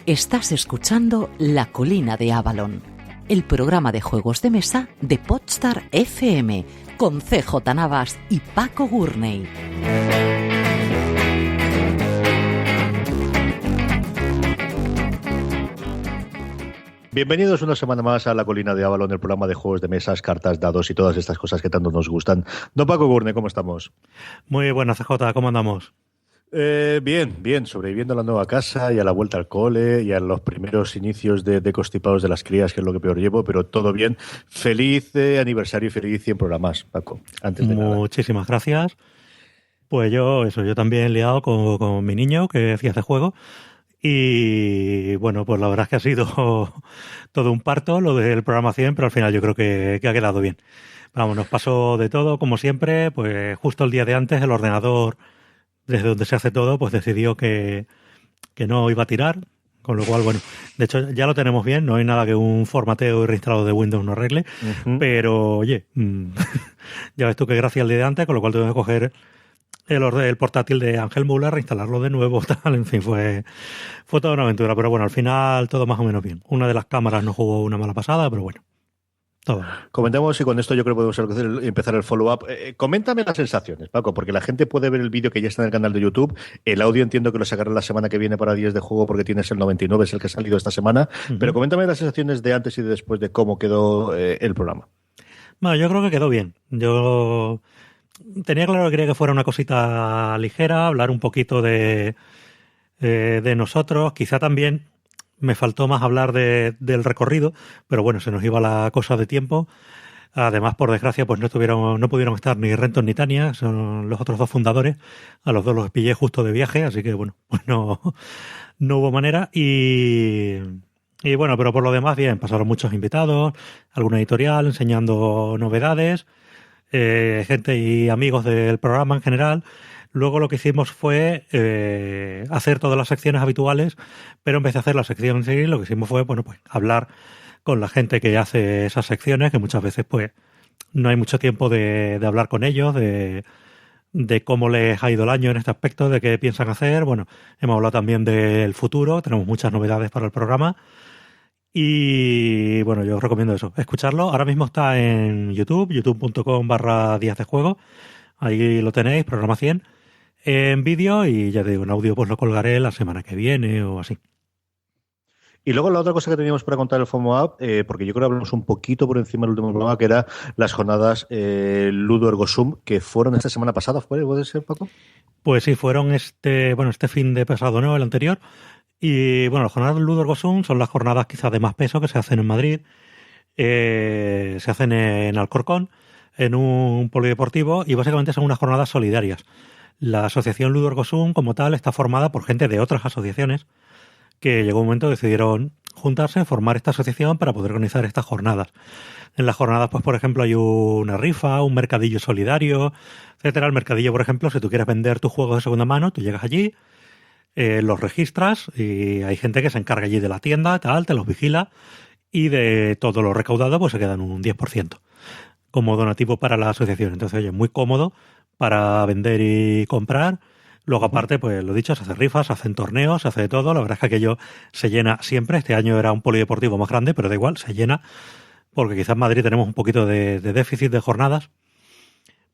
Estás escuchando La Colina de Avalon, el programa de juegos de mesa de Podstar FM, con CJ Navas y Paco Gurney. Bienvenidos una semana más a La Colina de Avalon, el programa de juegos de mesas, cartas, dados y todas estas cosas que tanto nos gustan. Don Paco Gurney, ¿cómo estamos? Muy buenas, CJ, ¿cómo andamos? Bien, sobreviviendo a la nueva casa y a la vuelta al cole y a los primeros inicios de constipados de las crías, que es lo que peor llevo, pero todo bien. Feliz aniversario y feliz 100 programas, Paco. Antes de nada. Muchísimas gracias. Pues yo también liado con mi niño que hacía este juego. Y bueno, pues la verdad es que ha sido todo un parto lo del programa 100, pero al final yo creo que ha quedado bien. Vamos, nos pasó de todo, como siempre, pues justo el día de antes el ordenador, desde donde se hace todo, pues decidió que no iba a tirar, con lo cual, bueno, de hecho ya lo tenemos bien, no hay nada que un formateo y reinstalado de Windows no arregle, pero oye, ya ves tú que gracias al día de antes, con lo cual tengo que coger el portátil de Ángel Muller, reinstalarlo de nuevo, tal, en fin, fue toda una aventura, pero bueno, al final todo más o menos bien. Una de las cámaras no jugó una mala pasada, pero bueno, todo. Comentamos y con esto yo creo que podemos empezar el follow-up. Coméntame las sensaciones, Paco, porque la gente puede ver el vídeo que ya está en el canal de YouTube. El audio entiendo que lo sacarán la semana que viene para días de juego porque tienes el 99, es el que ha salido esta semana. Pero coméntame las sensaciones de antes y de después de cómo quedó el programa. Bueno, yo creo que quedó bien. Yo tenía claro que quería que fuera una cosita ligera, hablar un poquito de nosotros, quizá también me faltó más hablar del recorrido, pero bueno, se nos iba la cosa de tiempo. Además, por desgracia, pues no pudieron estar ni Renton ni Tania, son los otros dos fundadores. A los dos los pillé justo de viaje, así que bueno, pues no hubo manera. Y bueno, pero por lo demás, bien, pasaron muchos invitados, alguna editorial enseñando novedades, gente y amigos del programa en general. Luego lo que hicimos fue hacer todas las secciones habituales, pero en vez de hacer la sección en sí, lo que hicimos fue, bueno, pues hablar con la gente que hace esas secciones, que muchas veces pues no hay mucho tiempo de hablar con ellos, de cómo les ha ido el año en este aspecto, de qué piensan hacer. Bueno, hemos hablado también del futuro, tenemos muchas novedades para el programa. Y bueno, yo os recomiendo eso, escucharlo. Ahora mismo está en YouTube, youtube.com/Días de Juego. Ahí lo tenéis, programa 100. En vídeo y ya te digo, en audio pues lo colgaré la semana que viene o así. Y luego la otra cosa que teníamos para contar el follow-up, porque yo creo que hablamos un poquito por encima del último programa, que era las jornadas Ludo Ergo Sum, que fueron esta semana pasada, ¿puede ser, Paco? Pues sí, fueron este fin de pasado, ¿no? El anterior. Y bueno, las jornadas Ludo Ergo Sum son las jornadas quizás de más peso que se hacen en Madrid. Se hacen en Alcorcón, en un polideportivo, y básicamente son unas jornadas solidarias. La asociación Ludo Ergo Sum, como tal, está formada por gente de otras asociaciones que llegó un momento decidieron juntarse, formar esta asociación para poder organizar estas jornadas. En las jornadas, pues por ejemplo, hay una rifa, un mercadillo solidario, etcétera. El mercadillo, por ejemplo, si tú quieres vender tus juegos de segunda mano, tú llegas allí, los registras y hay gente que se encarga allí de la tienda, tal, te los vigila y de todo lo recaudado pues se quedan un 10% como donativo para la asociación. Entonces, oye, muy cómodo para vender y comprar. Luego, aparte, pues lo dicho, se hace rifas, se hacen torneos, se hace de todo. La verdad es que aquello se llena siempre. Este año era un polideportivo más grande, pero da igual, se llena. Porque quizás en Madrid tenemos un poquito de déficit de jornadas.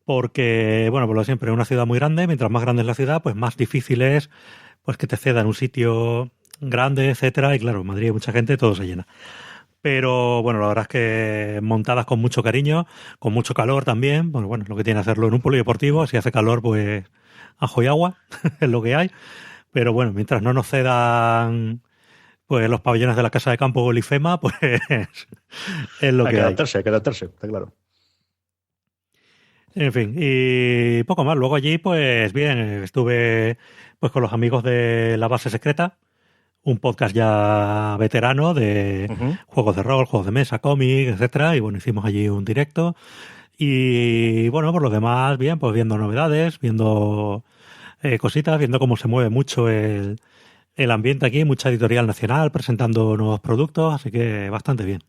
Porque, bueno, por lo siempre, es una ciudad muy grande. Mientras más grande es la ciudad, pues más difícil es pues que te cedan un sitio grande, etcétera. Y claro, en Madrid hay mucha gente, todo se llena. Pero bueno, la verdad es que montadas con mucho cariño, con mucho calor también. Bueno, lo que tiene hacerlo en un polideportivo. Si hace calor, pues ajo y agua, es lo que hay. Pero bueno, mientras no nos cedan pues los pabellones de la Casa de Campo o el IFEMA, pues es lo que hay. Hay que adaptarse, está claro. En fin, y poco más. Luego allí, pues bien, estuve pues con los amigos de La Base Secreta, un podcast ya veterano de juegos de rol, juegos de mesa, cómics, etcétera. Y bueno, hicimos allí un directo. Y bueno, por lo demás, bien, pues viendo novedades, viendo cositas, viendo cómo se mueve mucho el ambiente aquí, mucha editorial nacional presentando nuevos productos, así que bastante bien.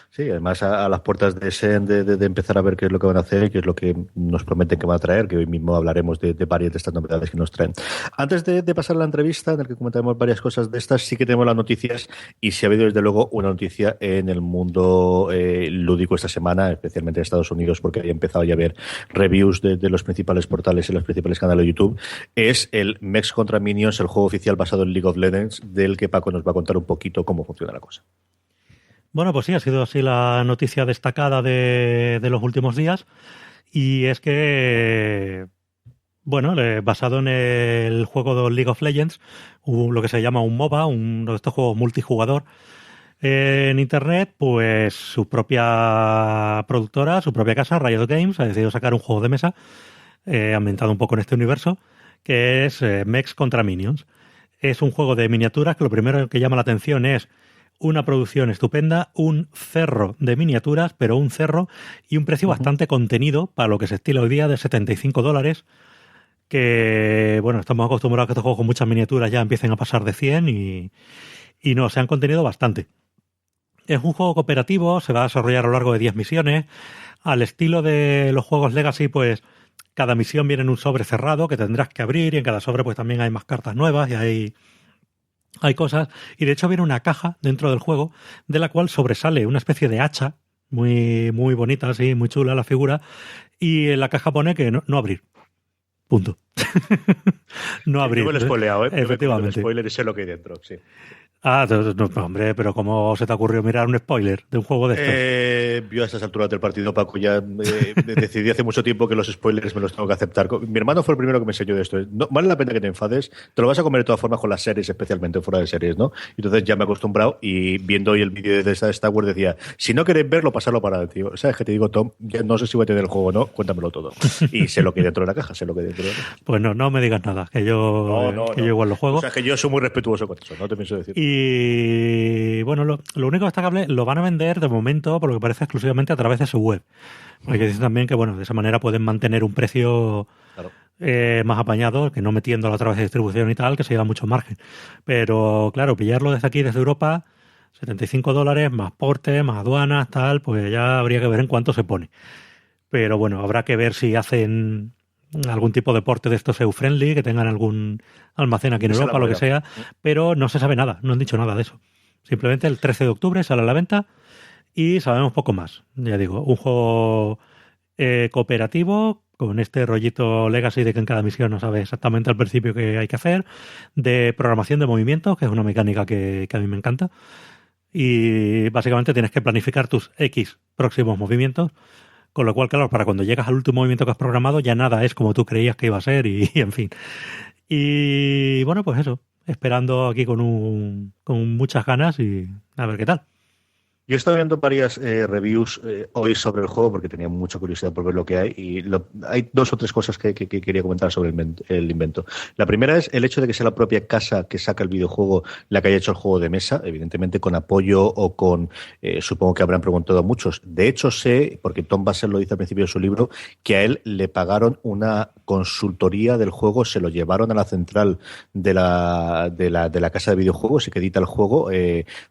Sí, además a las puertas de Essen de empezar a ver qué es lo que van a hacer y qué es lo que nos prometen que van a traer, que hoy mismo hablaremos de varias de estas novedades que nos traen. Antes de pasar a la entrevista, en la que comentaremos varias cosas de estas, sí que tenemos las noticias y si ha habido desde luego una noticia en el mundo lúdico esta semana, especialmente en Estados Unidos, porque había empezado ya a ver reviews de los principales portales y los principales canales de YouTube, es el Mechs contra Minions, el juego oficial basado en League of Legends, del que Paco nos va a contar un poquito cómo funciona la cosa. Bueno, pues sí, ha sido así la noticia destacada de los últimos días. Y es que, bueno, basado en el juego de League of Legends, lo que se llama un MOBA, uno de estos juegos multijugador en Internet, pues su propia productora, su propia casa, Riot Games, ha decidido sacar un juego de mesa ambientado un poco en este universo, que es Mechs contra Minions. Es un juego de miniaturas que lo primero que llama la atención es una producción estupenda, un cerro de miniaturas, pero un cerro y un precio bastante contenido para lo que se estila hoy día de $75, que, bueno, estamos acostumbrados a que estos juegos con muchas miniaturas ya empiecen a pasar de 100 y no, se han contenido bastante. Es un juego cooperativo, se va a desarrollar a lo largo de 10 misiones. Al estilo de los juegos Legacy, pues cada misión viene en un sobre cerrado que tendrás que abrir y en cada sobre pues también hay más cartas nuevas y hay cosas, y de hecho viene una caja dentro del juego de la cual sobresale una especie de hacha muy, muy bonita, así, muy chula la figura, y en la caja pone que no abrir. Punto. No abrir. No me lo he spoileado, Efectivamente. El spoiler y sé lo que hay dentro, sí. No, hombre, pero ¿cómo se te ocurrió mirar un spoiler de un juego de estos? Yo a estas alturas del partido, Paco, ya decidí hace mucho tiempo que los spoilers me los tengo que aceptar. Mi hermano fue el primero que me enseñó de esto. No, vale la pena que te enfades, te lo vas a comer de todas formas con las series, especialmente fuera de series, ¿no? Entonces ya me he acostumbrado y viendo hoy el vídeo de Star Wars decía, si no queréis verlo, pasarlo para tío. ¿Sabes qué te digo, Tom? Ya no sé si voy a tener el juego o no, cuéntamelo todo. Y sé lo que hay dentro de la caja, sé lo que hay dentro de la caja. Pues no me digas nada, que yo igual lo juego. O sea, que yo soy muy respetuoso con eso, no te pienso decir. Y bueno, lo único destacable, lo van a vender de momento, por lo que parece, exclusivamente a través de su web. Porque dicen también que, bueno, de esa manera pueden mantener un precio Claro. Más apañado, que no metiéndolo a través de distribución y tal, que se lleva mucho margen. Pero claro, pillarlo desde aquí, desde Europa, $75, más porte, más aduanas, tal, pues ya habría que ver en cuánto se pone. Pero bueno, habrá que ver si hacen algún tipo de porte de estos EU-friendly, que tengan algún almacén aquí en Europa, lo que sea, pero no se sabe nada, no han dicho nada de eso. Simplemente el 13 de octubre sale a la venta y sabemos poco más. Ya digo, un juego cooperativo, con este rollito Legacy de que en cada misión no sabe exactamente al principio qué hay que hacer, de programación de movimientos, que es una mecánica que a mí me encanta, y básicamente tienes que planificar tus X próximos movimientos, con lo cual, claro, para cuando llegas al último movimiento que has programado ya nada es como tú creías que iba a ser y en fin. Y bueno, pues eso, esperando aquí con muchas ganas y a ver qué tal. Yo he estado viendo varias reviews hoy sobre el juego porque tenía mucha curiosidad por ver lo que hay y hay dos o tres cosas que quería comentar sobre el invento. La primera es el hecho de que sea la propia casa que saca el videojuego la que haya hecho el juego de mesa, evidentemente con apoyo o con, supongo que habrán preguntado a muchos. De hecho sé, porque Tom Basel lo dice al principio de su libro, que a él le pagaron una consultoría del juego, se lo llevaron a la central de la casa de videojuegos y que edita el juego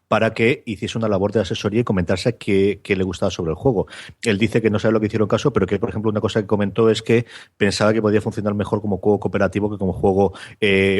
para que hiciese una labor de asesoría y comentarse qué le gustaba sobre el juego. Él dice que no sabe lo que hicieron caso, pero que, por ejemplo, una cosa que comentó es que pensaba que podía funcionar mejor como juego cooperativo que como juego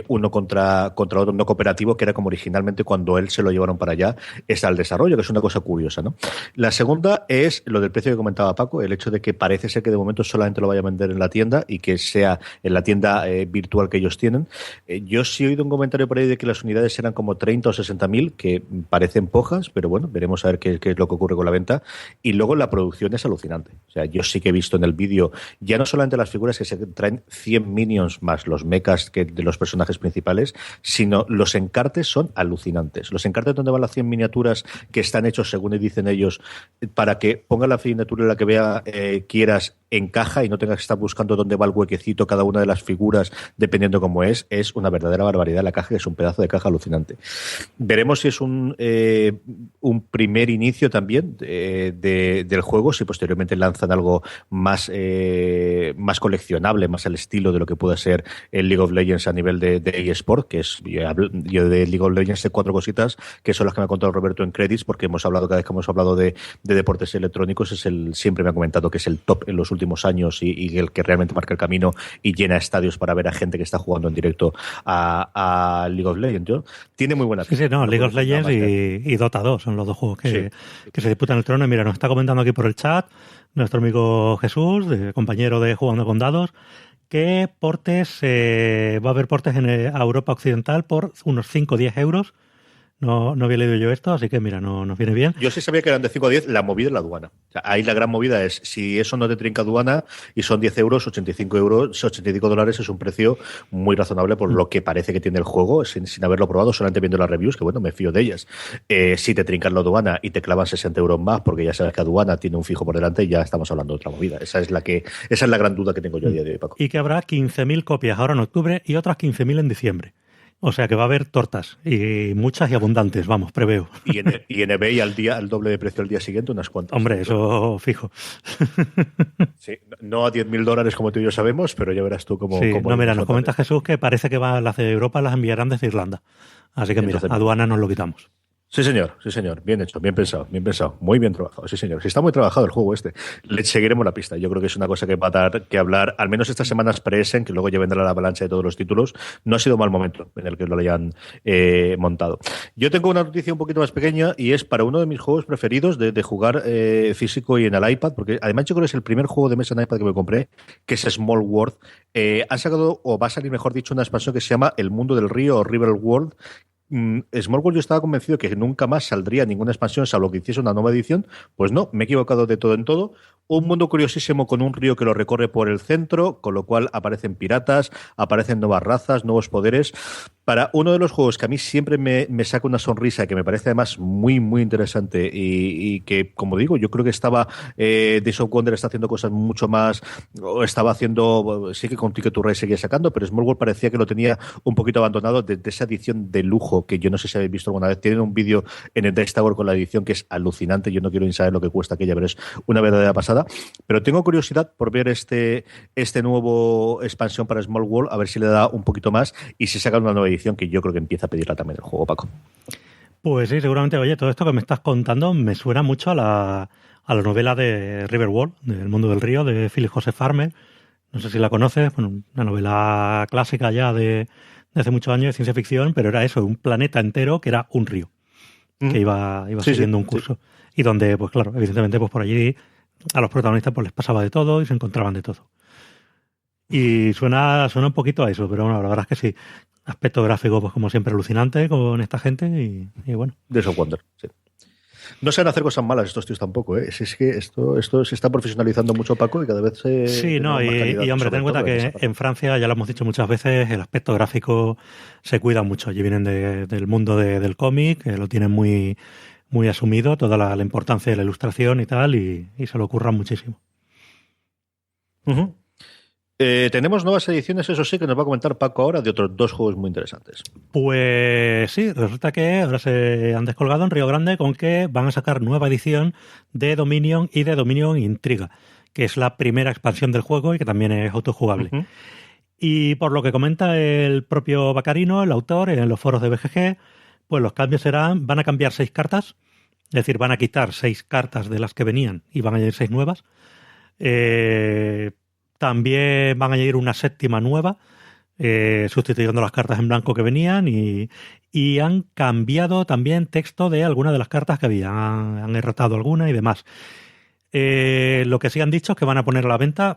uno contra otro no cooperativo, que era como originalmente cuando él se lo llevaron para allá, está el desarrollo, que es una cosa curiosa, ¿no? La segunda es lo del precio que comentaba Paco, el hecho de que parece ser que de momento solamente lo vaya a vender en la tienda y que sea en la tienda virtual que ellos tienen. Yo sí he oído un comentario por ahí de que las unidades eran como 30 o 60.000, que parecen pojas, pero bueno, veremos a ver qué es lo que ocurre con la venta. Y luego la producción es alucinante. O sea, yo sí que he visto en el vídeo, ya no solamente las figuras que se traen 100 minions más los mechas de los personajes principales, sino los encartes son alucinantes. Los encartes donde van las 100 miniaturas que están hechos, según dicen ellos, para que ponga la miniatura en la que quieras encaja y no tengas que estar buscando dónde va el huequecito cada una de las figuras dependiendo cómo es una verdadera barbaridad la caja, que es un pedazo de caja alucinante. Veremos si es un primer inicio también del juego, si posteriormente lanzan algo más coleccionable, más al estilo de lo que pueda ser el League of Legends a nivel de eSport, que es, yo de League of Legends sé 4 cositas que son las que me ha contado Roberto en Credits, porque hemos hablado, cada vez que hemos hablado de deportes electrónicos, siempre me ha comentado que es el top en los últimos años y el que realmente marca el camino y llena estadios para ver a gente que está jugando en directo a League of Legends, ¿no? Tiene muy buena pinta. Sí, no, League of Legends y Dota 2 son los dos juegos que se disputan el trono. Y mira, nos está comentando aquí por el chat nuestro amigo Jesús, compañero de Jugando con Dados, que portes va a haber portes a Europa Occidental por unos 5 o 10 euros. No había leído yo esto, así que mira, nos viene bien. Yo sí sabía que eran de 5 a 10, la movida es la aduana. O sea, ahí la gran movida es, si eso no te trinca aduana y son 10 euros, 85 euros, 85 dólares es un precio muy razonable por lo que parece que tiene el juego, sin haberlo probado, solamente viendo las reviews, que bueno, me fío de ellas. Si te trincan la aduana y te clavan 60 euros más, porque ya sabes que aduana tiene un fijo por delante, ya estamos hablando de otra movida. Esa es la gran duda que tengo yo a día de hoy, Paco. Y que habrá 15.000 copias ahora en octubre y otras 15.000 en diciembre. O sea que va a haber tortas, y muchas y abundantes, vamos, preveo. Y en eBay al doble de precio al día siguiente, unas cuantas. Hombre, eso fijo. Sí, no a $10.000 como tú y yo sabemos, pero ya verás tú cómo... Sí, no, mira, nos comenta Jesús que parece que las de Europa las enviarán desde Irlanda. Así que mira, aduana nos lo quitamos. Sí, señor. Bien hecho, bien pensado. Muy bien trabajado, sí, señor. Sí, está muy trabajado el juego este. Le seguiremos la pista. Yo creo que es una cosa que va a dar que hablar, al menos estas semanas pre-Essen, que luego ya vendrá la avalancha de todos los títulos. No ha sido mal momento en el que lo hayan montado. Yo tengo una noticia un poquito más pequeña y es para uno de mis juegos preferidos de jugar físico y en el iPad, porque además yo creo que es el primer juego de mesa en iPad que me compré, que es Small World. Han sacado, o va a salir, mejor dicho, una expansión que se llama El Mundo del Río o River World. Small World yo estaba convencido que nunca más saldría ninguna expansión salvo que hiciese una nueva edición. Pues no, me he equivocado de todo en todo. Un mundo curiosísimo con un río que lo recorre por el centro, con lo cual aparecen piratas, aparecen nuevas razas, nuevos poderes. Para uno de los juegos que a mí siempre me saca una sonrisa, que me parece además muy, muy interesante y que, como digo, yo creo que Days of Wonder está haciendo cosas mucho más, o estaba haciendo, sí que con Ticket to Ride seguía sacando, pero Small World parecía que lo tenía un poquito abandonado desde esa edición de lujo que yo no sé si habéis visto alguna vez. Tienen un vídeo en el Dice Tower con la edición que es alucinante, yo no quiero ni saber lo que cuesta aquella, pero es una verdadera pasada. Pero tengo curiosidad por ver este nuevo expansión para Small World, a ver si le da un poquito más y si sacan una nueva edición, que yo creo que empieza a pedirla también el juego, Paco. Pues sí, seguramente. Oye, todo esto que me estás contando me suena mucho a la novela de River World, del Mundo del Río, de Philip Joseph Farmer. No sé si la conoces, bueno, una novela clásica ya de hace muchos años de ciencia ficción, pero era eso, un planeta entero que era un río, que iba siguiendo un curso. Sí. Y donde, pues claro, evidentemente, pues por allí a los protagonistas pues les pasaba de todo y se encontraban de todo. Y suena un poquito a eso, pero bueno, la verdad es que sí. Aspecto gráfico, pues como siempre, alucinante con esta gente y bueno. Days of Wonder, sí. No saben hacer cosas malas estos tíos tampoco, ¿eh? Es que esto se está profesionalizando mucho, Paco, y cada vez se... Sí, no, y hombre, ten en cuenta que en Francia, ya lo hemos dicho muchas veces, el aspecto gráfico se cuida mucho. Allí vienen del mundo del cómic, que lo tienen muy, muy asumido, toda la importancia de la ilustración y tal, y se lo curran muchísimo. Uh-huh. Tenemos nuevas ediciones, eso sí, que nos va a comentar Paco ahora, de otros 2 juegos muy interesantes. Pues sí, resulta que ahora se han descolgado en Río Grande con que van a sacar nueva edición de Dominion y de Dominion Intriga, que es la primera expansión del juego y que también es autojugable. Uh-huh. Y por lo que comenta el propio Baccarino, el autor, en los foros de BGG, pues los cambios van a cambiar 6 cartas, es decir, van a quitar 6 cartas de las que venían y van a añadir 6 nuevas. También van a añadir una 7ª nueva, sustituyendo las cartas en blanco que venían y han cambiado también texto de algunas de las cartas que habían. Han erratado alguna y demás. Lo que sí han dicho es que van a poner a la venta,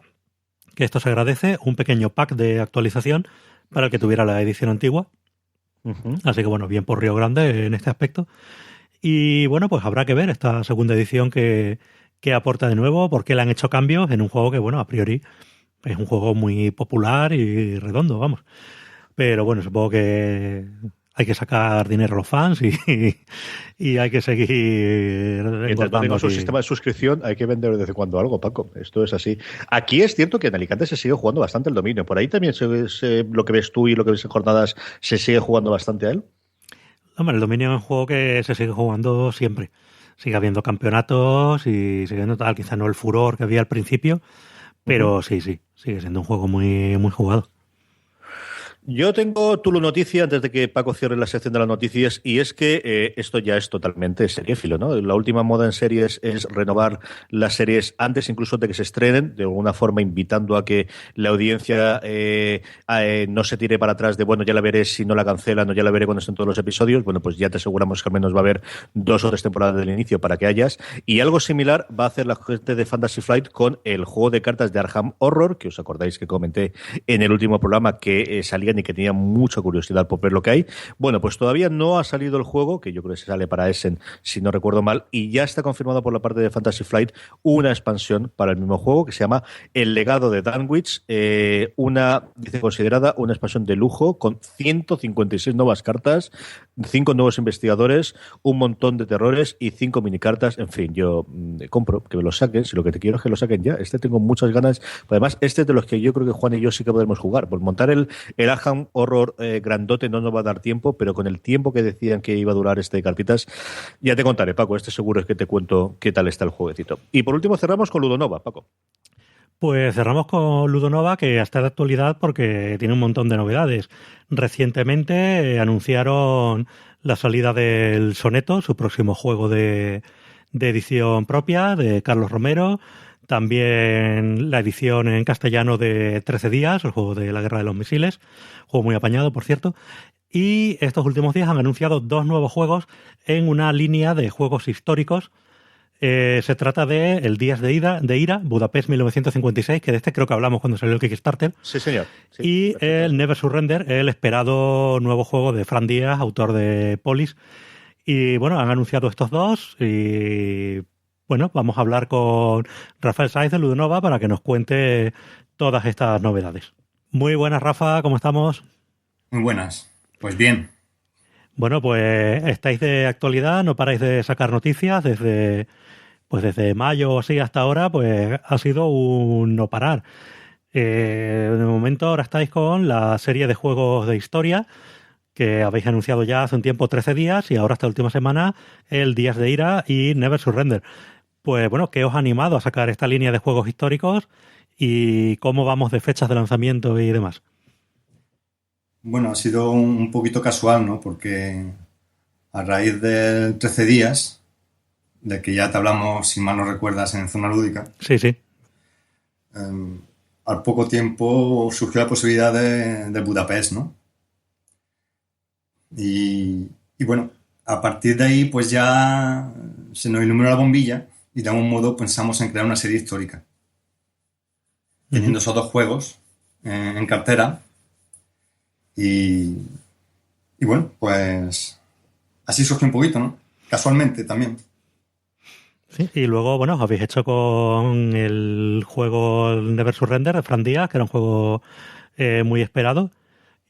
que esto se agradece, un pequeño pack de actualización para el que tuviera la edición antigua. Uh-huh. Así que bueno, bien por Río Grande en este aspecto. Y bueno, pues habrá que ver esta segunda edición que aporta de nuevo, porque le han hecho cambios en un juego que, bueno, a priori es un juego muy popular y redondo, vamos. Pero bueno, supongo que hay que sacar dinero a los fans y hay que seguir engordando su sistema de suscripción, hay que vender de vez en cuando algo, Paco. Esto es así. Aquí es cierto que en Alicante se sigue jugando bastante el dominio. Por ahí también lo que ves tú y lo que ves en jornadas, se sigue jugando bastante a él. Hombre, el dominio es un juego que se sigue jugando siempre. Sigue habiendo campeonatos y sigue habiendo tal, quizá no el furor que había al principio, pero sí, sigue siendo un juego muy, muy jugado. Yo tengo Tulu Noticia antes de que Paco cierre la sección de las noticias, y es que esto ya es totalmente seriéfilo, ¿no? La última moda en series es renovar las series antes incluso de que se estrenen, de alguna forma invitando a que la audiencia no se tire para atrás de, bueno, ya la veré si no la cancelan o ya la veré cuando estén todos los episodios. Bueno, pues ya te aseguramos que al menos va a haber 2 o 3 temporadas del inicio para que hayas. Y algo similar va a hacer la gente de Fantasy Flight con el juego de cartas de Arkham Horror, que os acordáis que comenté en el último programa que salían y que tenía mucha curiosidad por ver lo que hay. Bueno, pues todavía no ha salido el juego, que yo creo que se sale para Essen, si no recuerdo mal, y ya está confirmado por la parte de Fantasy Flight una expansión para el mismo juego que se llama El legado de Dunwich, dice considerada una expansión de lujo con 156 nuevas cartas, 5 nuevos investigadores, un montón de terrores y 5 minicartas. En fin, yo compro que me lo saquen, si lo que te quiero es que lo saquen ya. Tengo muchas ganas. Además, es de los que yo creo que Juan y yo sí que podemos jugar. Por montar el Arkham Horror grandote no nos va a dar tiempo, pero con el tiempo que decían que iba a durar de cartitas, ya te contaré, Paco. Seguro es que te cuento qué tal está el jueguecito. Y por último cerramos con Ludonova, Paco. Pues cerramos con Ludonova, que está de actualidad porque tiene un montón de novedades. Recientemente anunciaron la salida del Soneto, su próximo juego de edición propia, de Carlos Romero. También la edición en castellano de 13 días, el juego de la Guerra de los Misiles. Juego muy apañado, por cierto. Y estos últimos días han anunciado 2 nuevos juegos en una línea de juegos históricos. Se trata de El Días de Ira, Budapest 1956, que de este creo que hablamos cuando salió el Kickstarter. Sí, señor. Sí, y perfecto. El Never Surrender, el esperado nuevo juego de Fran Díaz, autor de Polis. Y bueno, han anunciado estos 2 y bueno, vamos a hablar con Rafael Sáez de Ludonova para que nos cuente todas estas novedades. Muy buenas, Rafa, ¿cómo estamos? Muy buenas, pues bien. Bueno, pues estáis de actualidad, no paráis de sacar noticias desde mayo o así hasta ahora, pues ha sido un no parar. De momento ahora estáis con la serie de juegos de historia que habéis anunciado ya hace un tiempo, 13 días, y ahora esta última semana el Días de Ira y Never Surrender. Pues bueno, ¿qué os ha animado a sacar esta línea de juegos históricos y cómo vamos de fechas de lanzamiento y demás? Bueno, ha sido un poquito casual, ¿no? Porque a raíz del 13 días, de que ya te hablamos, si mal no recuerdas, en Zona Lúdica. Sí. Al poco tiempo surgió la posibilidad de Budapest, ¿no? Y bueno, a partir de ahí, pues ya se nos iluminó la bombilla y de algún modo pensamos en crear una serie histórica. Teniendo esos 2 juegos en cartera. Y bueno, pues así surgió un poquito, ¿no? Casualmente también. Sí, y luego, bueno, os habéis hecho con el juego Never Surrender de Fran Díaz, que era un juego muy esperado.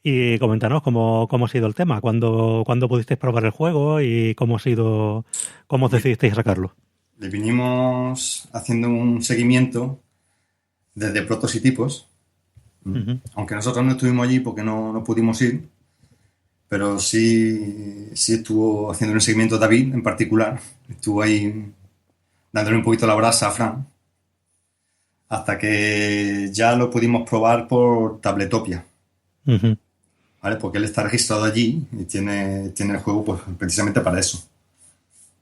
Y coméntanos cómo ha sido el tema, cuándo pudisteis probar el juego y cómo os decidisteis sacarlo. Le vinimos haciendo un seguimiento desde prototipos. Aunque nosotros no estuvimos allí porque no pudimos ir, pero sí estuvo haciendo un seguimiento David en particular. Estuvo ahí dándole un poquito la brasa a Fran hasta que ya lo pudimos probar por Tabletopia. ¿Vale? Porque él está registrado allí y tiene el juego pues precisamente para eso,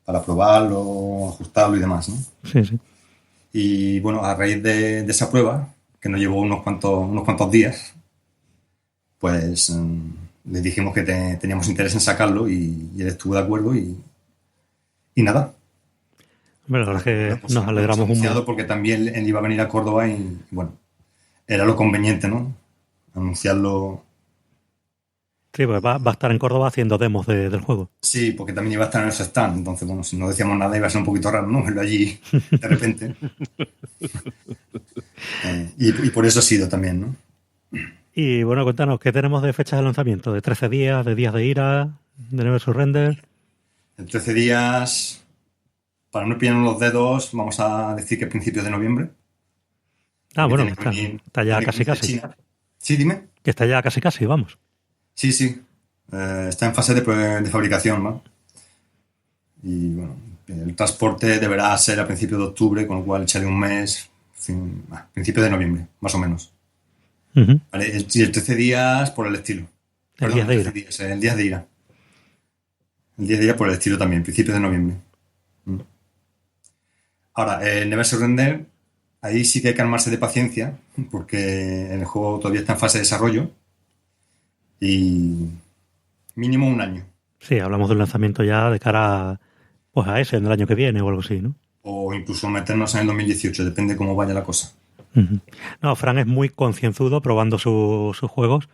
para probarlo, ajustarlo y demás, ¿no? Sí. Y bueno, a raíz de esa prueba, que nos llevó unos cuantos días, pues le dijimos que teníamos interés en sacarlo y él estuvo de acuerdo y nada. Bueno, la verdad es que nos alegramos un montón. Porque también él iba a venir a Córdoba y bueno, era lo conveniente, ¿no? Anunciarlo. Sí, pues va a estar en Córdoba haciendo demos del juego. Sí, porque también iba a estar en ese stand. Entonces, bueno, si no decíamos nada iba a ser un poquito raro, ¿no? Verlo allí de repente. Y por eso ha sido también, ¿no? Y bueno, cuéntanos, ¿qué tenemos de fechas de lanzamiento? ¿De 13 días, de días de ira, de Never Surrender? En 13 días, para no pillarnos los dedos, vamos a decir que principios de noviembre. Bueno, está ya casi. Sí, dime. Que está ya casi, vamos. Sí. Está en fase de fabricación, ¿no? Y bueno, el transporte deberá ser a principios de octubre, con lo cual echaré un mes, principios de noviembre, más o menos. Uh-huh. Vale, y el 13 días por el estilo. El 10 de ira. El 10 de ira. El 10 de ira por el estilo también, principios de noviembre. Ahora, Never Surrender, ahí sí que hay que armarse de paciencia, porque el juego todavía está en fase de desarrollo y mínimo un año. Sí, hablamos de un lanzamiento ya de cara a ese, en el año que viene o algo así, ¿no? O incluso meternos en el 2018, depende cómo vaya la cosa. Uh-huh. No, Fran es muy concienzudo probando sus juegos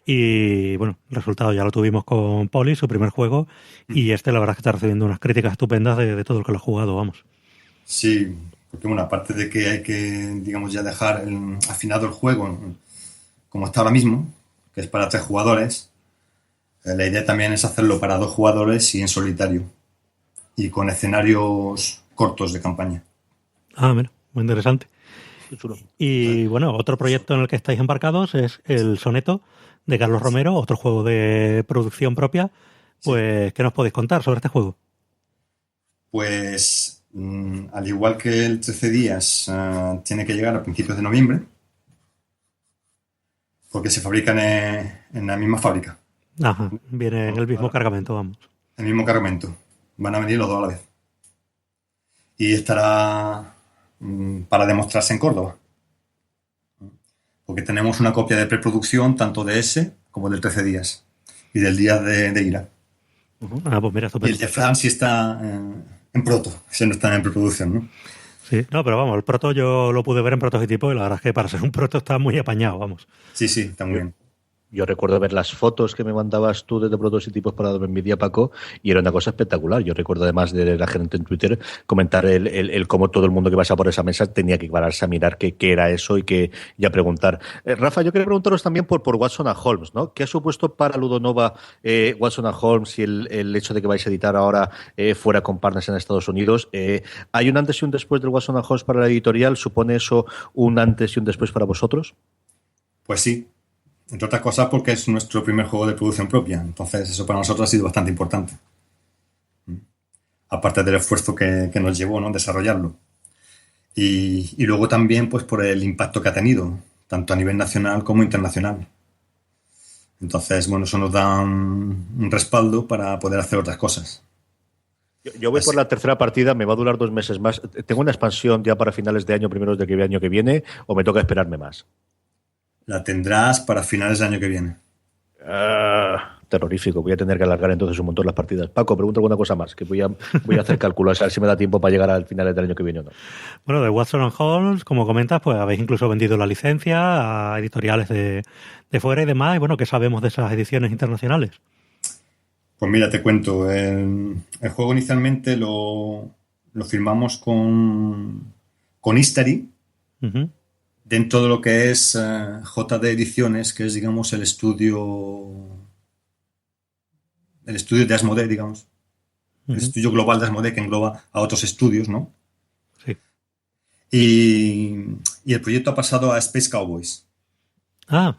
y bueno, el resultado ya lo tuvimos con Poli, su primer juego, y la verdad es que está recibiendo unas críticas estupendas de todo el que lo ha jugado, vamos. Sí, porque bueno, aparte de que hay que, digamos, ya dejar afinado el juego como está ahora mismo, que es para 3 jugadores, la idea también es hacerlo para 2 jugadores y en solitario, y con escenarios cortos de campaña. Mira, muy interesante. Y bueno, otro proyecto en el que estáis embarcados es el Soneto de Carlos Romero, otro juego de producción propia. Pues, ¿qué nos podéis contar sobre este juego? Pues, al igual que el 13 días, tiene que llegar a principios de noviembre, porque se fabrican en la misma fábrica. Ajá, viene en el mismo cargamento, vamos. El mismo cargamento. Van a venir los 2 a la vez. Y estará para demostrarse en Córdoba. Porque tenemos una copia de preproducción tanto de ese como del 13 días. Y del día de ira. Uh-huh. Pues mira, y el de Fran sí está en proto. Ese no está en preproducción, ¿no? Sí, no, pero vamos, el proto yo lo pude ver en prototipo y la verdad es que para ser un proto está muy apañado, vamos. Sí, está muy bien. Yo recuerdo ver las fotos que me mandabas tú desde prototipos para Nvidia, Paco, y era una cosa espectacular. Yo recuerdo además de la gente en Twitter comentar el cómo todo el mundo que pasa por esa mesa tenía que pararse a mirar qué era eso y a preguntar. Rafa, yo quería preguntaros también por Watson and Holmes, ¿no? ¿Qué ha supuesto para Ludonova Watson and Holmes y el hecho de que vais a editar ahora fuera con partners en Estados Unidos? ¿Hay un antes y un después del Watson and Holmes para la editorial? ¿Supone eso un antes y un después para vosotros? Pues sí. Entre otras cosas porque es nuestro primer juego de producción propia. Entonces eso para nosotros ha sido bastante importante. Aparte del esfuerzo que nos llevó, ¿no?, desarrollarlo. Y luego también pues por el impacto que ha tenido, tanto a nivel nacional como internacional. Entonces, bueno, eso nos da un respaldo para poder hacer otras cosas. Yo voy por la tercera partida, me va a durar 2 meses más. ¿Tengo una expansión ya para finales de año, primeros de año que viene, o me toca esperarme más? La tendrás para finales del año que viene. Terrorífico. Voy a tener que alargar entonces un montón las partidas. Paco, pregunta alguna cosa más, que voy a hacer cálculos, a ver si me da tiempo para llegar al final del año que viene o no. Bueno, de Watson and Holmes, como comentas, pues habéis incluso vendido la licencia a editoriales de fuera y demás. Y bueno, ¿qué sabemos de esas ediciones internacionales? Pues mira, te cuento. El juego inicialmente lo firmamos con History. Uh-huh. Dentro de lo que es JD Ediciones, que es, digamos, el estudio de Asmodee, digamos. Uh-huh. El estudio global de Asmodee que engloba a otros estudios, ¿no? Sí. Y el proyecto ha pasado a Space Cowboys.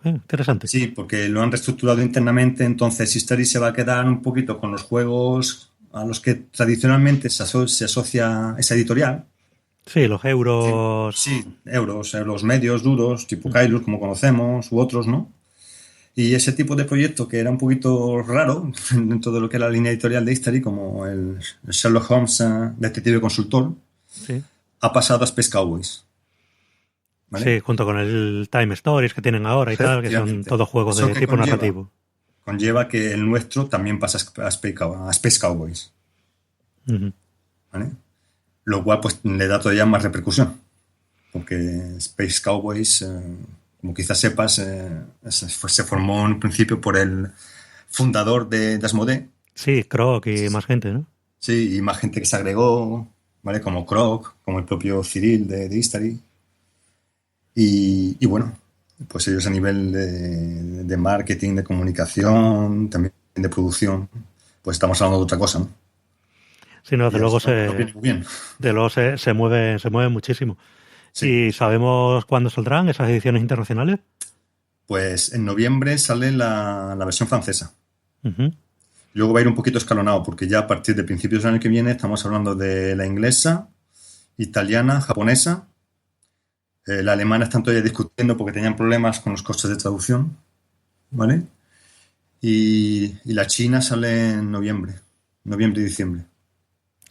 Interesante. Sí, porque lo han reestructurado internamente, entonces History se va a quedar un poquito con los juegos a los que tradicionalmente se asocia esa editorial. Sí, los euros. Sí, euros medios, duros, tipo Kairos, como conocemos, u otros, ¿no? Y ese tipo de proyecto que era un poquito raro dentro de lo que era la línea editorial de History, como el Sherlock Holmes Detective Consultor, sí, ha pasado a Space Cowboys. ¿Vale? Sí, junto con el Time Stories que tienen ahora y tal, que son todos juegos de tipo narrativo. Conlleva que el nuestro también pasa a Space Cowboys. Uh-huh. ¿Vale? Lo cual pues le da todavía más repercusión, porque Space Cowboys, como quizás sepas, se formó en principio por el fundador de Asmodee. Sí, Croc y más gente, ¿no? Sí, y más gente que se agregó, ¿vale? Como Croc, como el propio Cyril de History. Y bueno, pues ellos a nivel de marketing, de comunicación, también de producción, pues estamos hablando de otra cosa, ¿no? Sí, no, Y de luego eso nos viene muy bien. de luego se mueve muchísimo. Sí. ¿Y sabemos cuándo saldrán esas ediciones internacionales? Pues en noviembre sale la versión francesa. Uh-huh. Luego va a ir un poquito escalonado, porque ya a partir de principios del año que viene estamos hablando de la inglesa, italiana, japonesa. La alemana están todavía discutiendo porque tenían problemas con los costes de traducción, ¿vale? Y la china sale en noviembre y diciembre.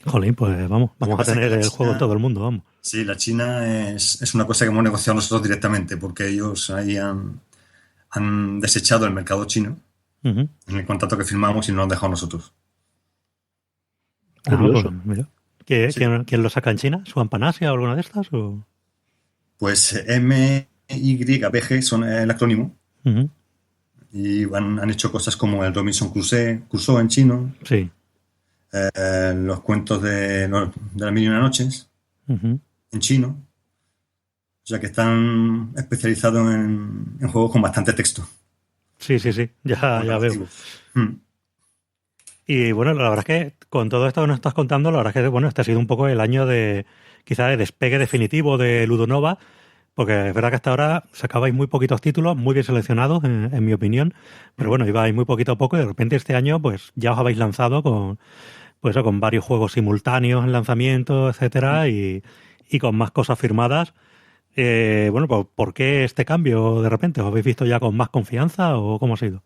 Jolín, pues vamos a tener el juego en todo el mundo, vamos. Sí, la China es una cosa que hemos negociado nosotros directamente, porque ellos ahí han desechado el mercado chino en el contrato que firmamos y nos lo han dejado nosotros. Curioso. Pues, mira. ¿Quién lo saca en China? ¿Suan Panasia o alguna de estas? ¿O? Pues MYBG son el acrónimo. Uh-huh. Y han hecho cosas como el Robinson Crusoe en chino. Sí. Los cuentos de las mil y una noches en chino. O sea que están especializados en juegos con bastante texto. Sí, ya veo. Y bueno, la verdad es que con todo esto que nos estás contando, la verdad es que bueno, este ha sido un poco el año quizá de despegue definitivo de Ludonova, porque es verdad que hasta ahora sacabais muy poquitos títulos, muy bien seleccionados, en mi opinión, pero bueno, ibais muy poquito a poco y de repente este año pues ya os habéis lanzado con varios juegos simultáneos en lanzamiento, etcétera, y con más cosas firmadas. Bueno, pues ¿por qué este cambio de repente? ¿Os habéis visto ya con más confianza o cómo ha sido?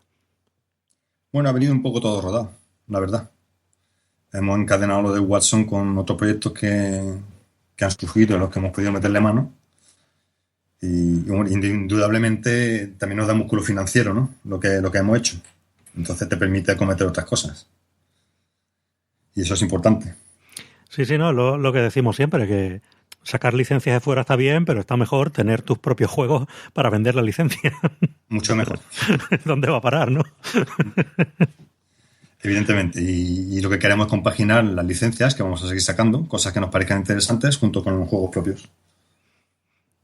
Bueno, ha venido un poco todo rodado, la verdad. Hemos encadenado lo de Watson con otros proyectos que han surgido, en los que hemos podido meterle mano. Y bueno, indudablemente también nos da músculo financiero, ¿no? Lo que hemos hecho. Entonces te permite cometer otras cosas. Y eso es importante. Sí, no, lo que decimos siempre, que sacar licencias de fuera está bien, pero está mejor tener tus propios juegos para vender la licencia. Mucho mejor. ¿Dónde va a parar, no? Evidentemente. Y lo que queremos es compaginar las licencias que vamos a seguir sacando, cosas que nos parezcan interesantes, junto con los juegos propios.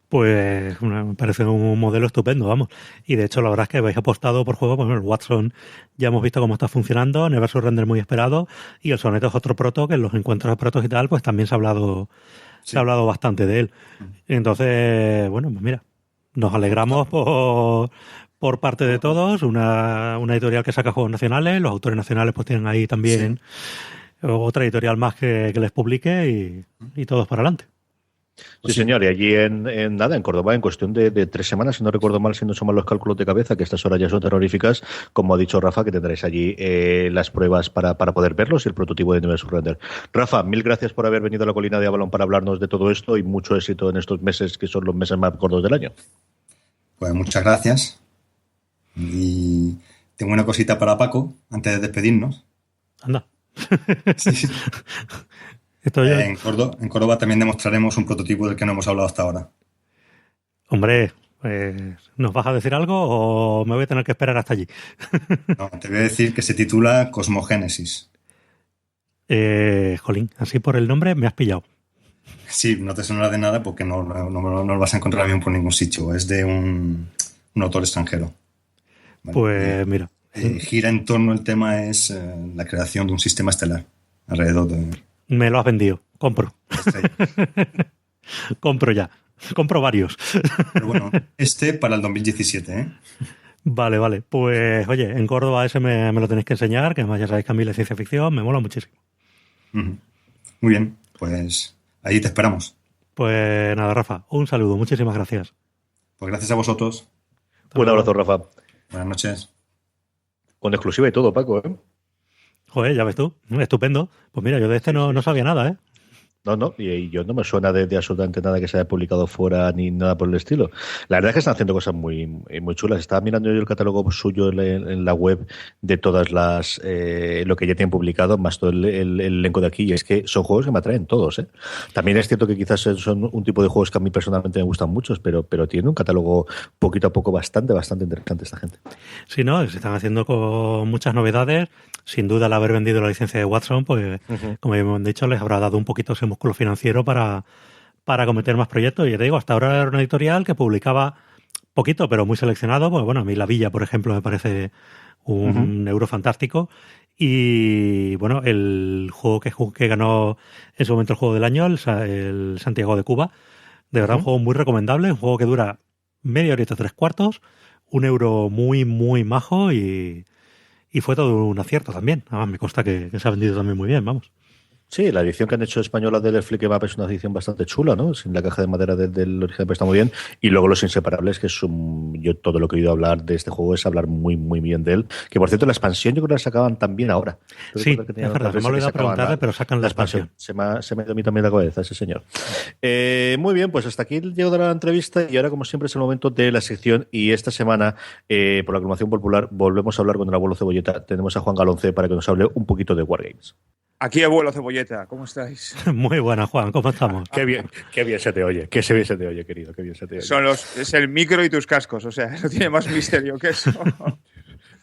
Pues me parece un modelo estupendo, vamos. Y de hecho, la verdad es que habéis apostado por juegos, pues el Watson ya hemos visto cómo está funcionando, Never Surrender muy esperado, y el Soneto es otro proto, que en los encuentros de protos y tal, pues también se ha hablado bastante de él. Entonces, bueno, pues mira, nos alegramos por parte de todos, una editorial que saca juegos nacionales, los autores nacionales pues tienen ahí también otra editorial más que les publique y todos para adelante. Sí, señor, y allí en Córdoba, en cuestión de 3 semanas, si no recuerdo mal, si no son mal los cálculos de cabeza, que estas horas ya son terroríficas, como ha dicho Rafa, que tendréis allí las pruebas para poder verlos y el prototipo de Never Surrender. Rafa, mil gracias por haber venido a la Colina de Avalon para hablarnos de todo esto y mucho éxito en estos meses, que son los meses más gordos del año. Pues muchas gracias. Y tengo una cosita para Paco, antes de despedirnos. Anda. Sí. En Córdoba también demostraremos un prototipo del que no hemos hablado hasta ahora. Hombre, ¿nos vas a decir algo o me voy a tener que esperar hasta allí? No, te voy a decir que se titula Cosmogénesis. Jolín, así por el nombre me has pillado. Sí, no te sonará de nada porque no lo vas a encontrar bien por ningún sitio. Es de un autor extranjero. ¿Vale? Pues mira. Gira en torno, el tema es la creación de un sistema estelar alrededor de... Me lo has vendido. Compro. Compro ya. Compro varios. Pero bueno, para el 2017, ¿eh? Vale. Pues, oye, en Córdoba ese me lo tenéis que enseñar, que además ya sabéis que a mí la ciencia ficción me mola muchísimo. Uh-huh. Muy bien, pues ahí te esperamos. Pues nada, Rafa, un saludo. Muchísimas gracias. Pues gracias a vosotros. Un abrazo, Rafa. Buenas noches. Con exclusiva y todo, Paco, ¿eh? Joder, ya ves tú. Muy pues mira, yo de este no sabía nada, ¿eh? No, y yo no me suena de absolutamente nada que se haya publicado fuera ni nada por el estilo. La verdad es que están haciendo cosas muy, muy chulas. Estaba mirando yo el catálogo suyo en la web de todas las lo que ya tienen publicado, más todo el elenco de aquí, y es que son juegos que me atraen todos, ¿eh? También es cierto que quizás son un tipo de juegos que a mí personalmente me gustan muchos, pero tiene un catálogo poquito a poco bastante interesante esta gente. Sí, ¿no? Se están haciendo con muchas novedades. Sin duda, al haber vendido la licencia de Watson, pues, como hemos dicho, les habrá dado un poquito ese músculo financiero para cometer más proyectos. Y ya te digo, hasta ahora era una editorial que publicaba Poquito, pero muy seleccionado. Pues bueno, a mí La Villa, por ejemplo, me parece un euro fantástico. Y bueno, el juego que ganó en su momento el juego del año, el Santiago de Cuba, de verdad un juego muy recomendable, un juego que dura media horita, 3/4, un euro muy, muy majo y fue todo un acierto también. Además, me consta que se ha vendido también muy bien, vamos. Sí, la edición que han hecho española del Flick Map es una edición bastante chula, ¿no? Sin la caja de madera del original, pero está muy bien. Y luego Los Inseparables, que es yo todo lo que he oído hablar de este juego es hablar muy, muy bien de él. Que por cierto, la expansión yo creo que la sacaban también ahora. Sí, es verdad, no me olvidé preguntarle, pero sacan la expansión. Se me ha ido a mí también la cabeza, ese señor. Muy bien, pues hasta aquí llego de la entrevista y ahora, como siempre, es el momento de la sección. Y esta semana, por la aclamación popular, volvemos a hablar con el abuelo Cebolleta. Tenemos a Juan Galonce para que nos hable un poquito de Wargames. Aquí, abuelo Cebolleta, ¿cómo estáis? Muy buena, Juan, ¿cómo estamos? Qué bien se te oye, qué bien se te oye, querido, qué bien se te oye. Es el micro y tus cascos, o sea, no tiene más misterio que eso.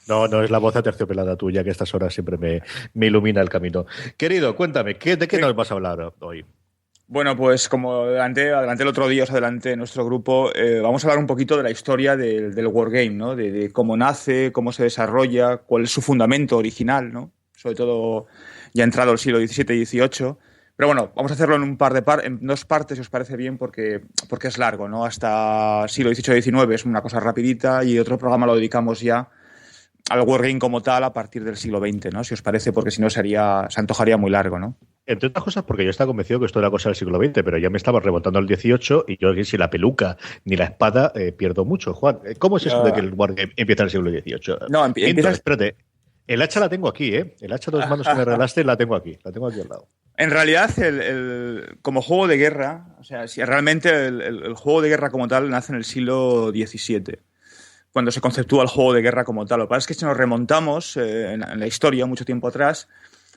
No, es la voz aterciopelada tuya que a estas horas siempre me ilumina el camino. Querido, cuéntame, ¿de qué nos vas a hablar hoy? Bueno, pues como adelanté el otro día, os adelanté en nuestro grupo, vamos a hablar un poquito de la historia del Wargame, ¿no? De cómo nace, cómo se desarrolla, cuál es su fundamento original, ¿no? Sobre todo ya entrado el siglo XVII y XVIII. Pero bueno, vamos a hacerlo en dos partes, si os parece bien, porque es largo, ¿no? Hasta siglo XVIII y XIX es una cosa rapidita y otro programa lo dedicamos ya al Wargame como tal a partir del siglo XX, ¿no? Si os parece, porque si no se antojaría muy largo, ¿no? Entre otras cosas, porque yo estaba convencido que esto era cosa del siglo XX, pero ya me estaba remontando al XVIII y yo, si la peluca ni la espada, pierdo mucho. Juan, ¿cómo es eso de que el Wargame empieza en el siglo XVIII? No, empieza... Espérate. El hacha la tengo aquí, ¿eh? El hacha de 2 manos que me regalaste la tengo aquí al lado. En realidad, como juego de guerra, o sea, si realmente el juego de guerra como tal nace en el siglo XVII, cuando se conceptúa el juego de guerra como tal. Lo que pasa es que si nos remontamos en la historia, mucho tiempo atrás,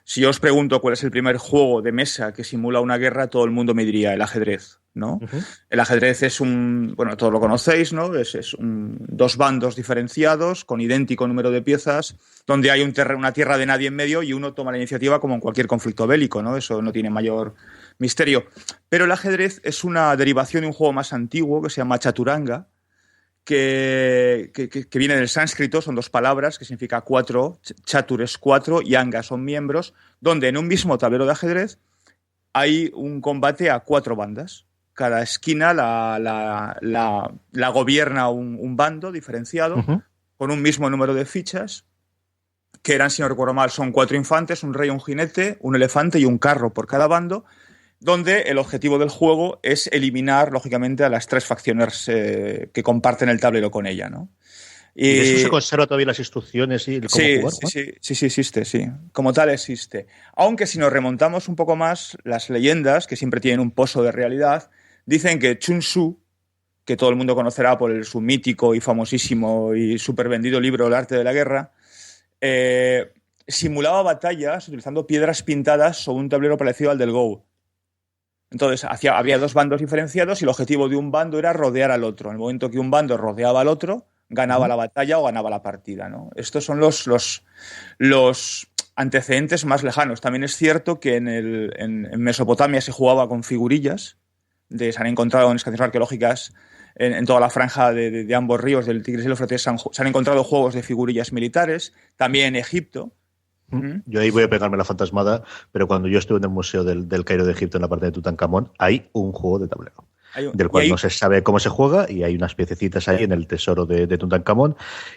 si yo os pregunto cuál es el primer juego de mesa que simula una guerra, todo el mundo me diría el ajedrez, ¿no? Uh-huh. El ajedrez es bueno, todos lo conocéis, ¿no? Es dos bandos diferenciados con idéntico número de piezas, donde hay una tierra de nadie en medio y uno toma la iniciativa como en cualquier conflicto bélico, ¿no? Eso no tiene mayor misterio. Pero el ajedrez es una derivación de un juego más antiguo que se llama chaturanga, que viene del sánscrito, son dos palabras que significa 4, chatur es 4 y anga son miembros, donde en un mismo tablero de ajedrez hay un combate a 4 bandas. Cada esquina la gobierna un bando diferenciado, uh-huh, con un mismo número de fichas, que eran, si no recuerdo mal, son 4 infantes, un rey, un jinete, un elefante y un carro por cada bando, donde el objetivo del juego es eliminar, lógicamente, a las 3 facciones que comparten el tablero con ella, ¿no? ¿Y eso se conserva todavía las instrucciones y el cómo jugar? Sí, existe, sí. Como tal existe. Aunque si nos remontamos un poco más, las leyendas, que siempre tienen un pozo de realidad, dicen que Sun Tzu, que todo el mundo conocerá por su mítico y famosísimo y súper vendido libro El arte de la guerra, simulaba batallas utilizando piedras pintadas sobre un tablero parecido al del Go. Entonces, habría 2 bandos diferenciados y el objetivo de un bando era rodear al otro. En el momento que un bando rodeaba al otro, ganaba la batalla o ganaba la partida, ¿no? Estos son los antecedentes más lejanos. También es cierto que en Mesopotamia se jugaba con figurillas. Se han encontrado en excavaciones arqueológicas en toda la franja de ambos ríos, del Tigris y el Éufrates, se han encontrado juegos de figurillas militares. También en Egipto. Yo ahí voy a pegarme la fantasmada, pero cuando yo estuve en el Museo del Cairo de Egipto, en la parte de Tutankamón, hay un juego de tablero, del cual no se sabe cómo se juega, y hay unas piececitas ahí en el tesoro de Tutankamón,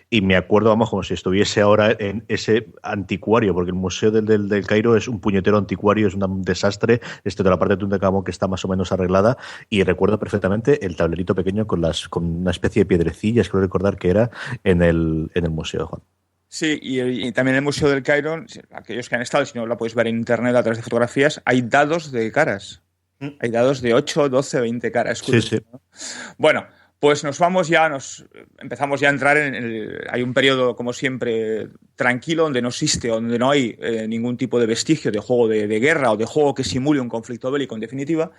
y me acuerdo, vamos, como si estuviese ahora en ese anticuario, porque el Museo del Cairo es un puñetero anticuario, es un desastre, de la parte de Tutankamón que está más o menos arreglada, y recuerdo perfectamente el tablerito pequeño con una especie de piedrecillas, creo recordar que era en el museo, Juan. Sí, y también en el Museo del Cairo, aquellos que han estado, si no la podéis ver en internet a través de fotografías, hay dados de caras. Hay dados de 8, 12, 20 caras. Sí. ¿No? Bueno, pues empezamos ya a entrar hay un periodo, como siempre, tranquilo, donde no existe, donde no hay ningún tipo de vestigio de juego de guerra o de juego que simule un conflicto bélico, en definitiva.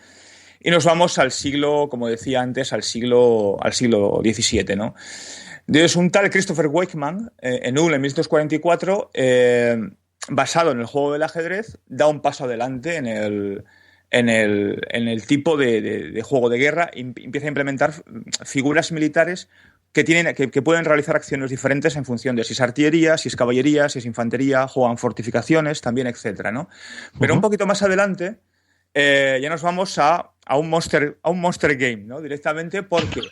Y nos vamos al siglo, como decía antes, al siglo XVII, ¿no? Entonces, un tal Christopher Wakeman, en Ulm, en 1944, basado en el juego del ajedrez, da un paso adelante en el tipo de juego de guerra y empieza a implementar figuras militares que pueden realizar acciones diferentes en función de si es artillería, si es caballería, si es infantería, juegan fortificaciones, también, etcétera, ¿no? Pero un poquito más adelante ya nos vamos a un Monster Game, ¿no? Directamente porque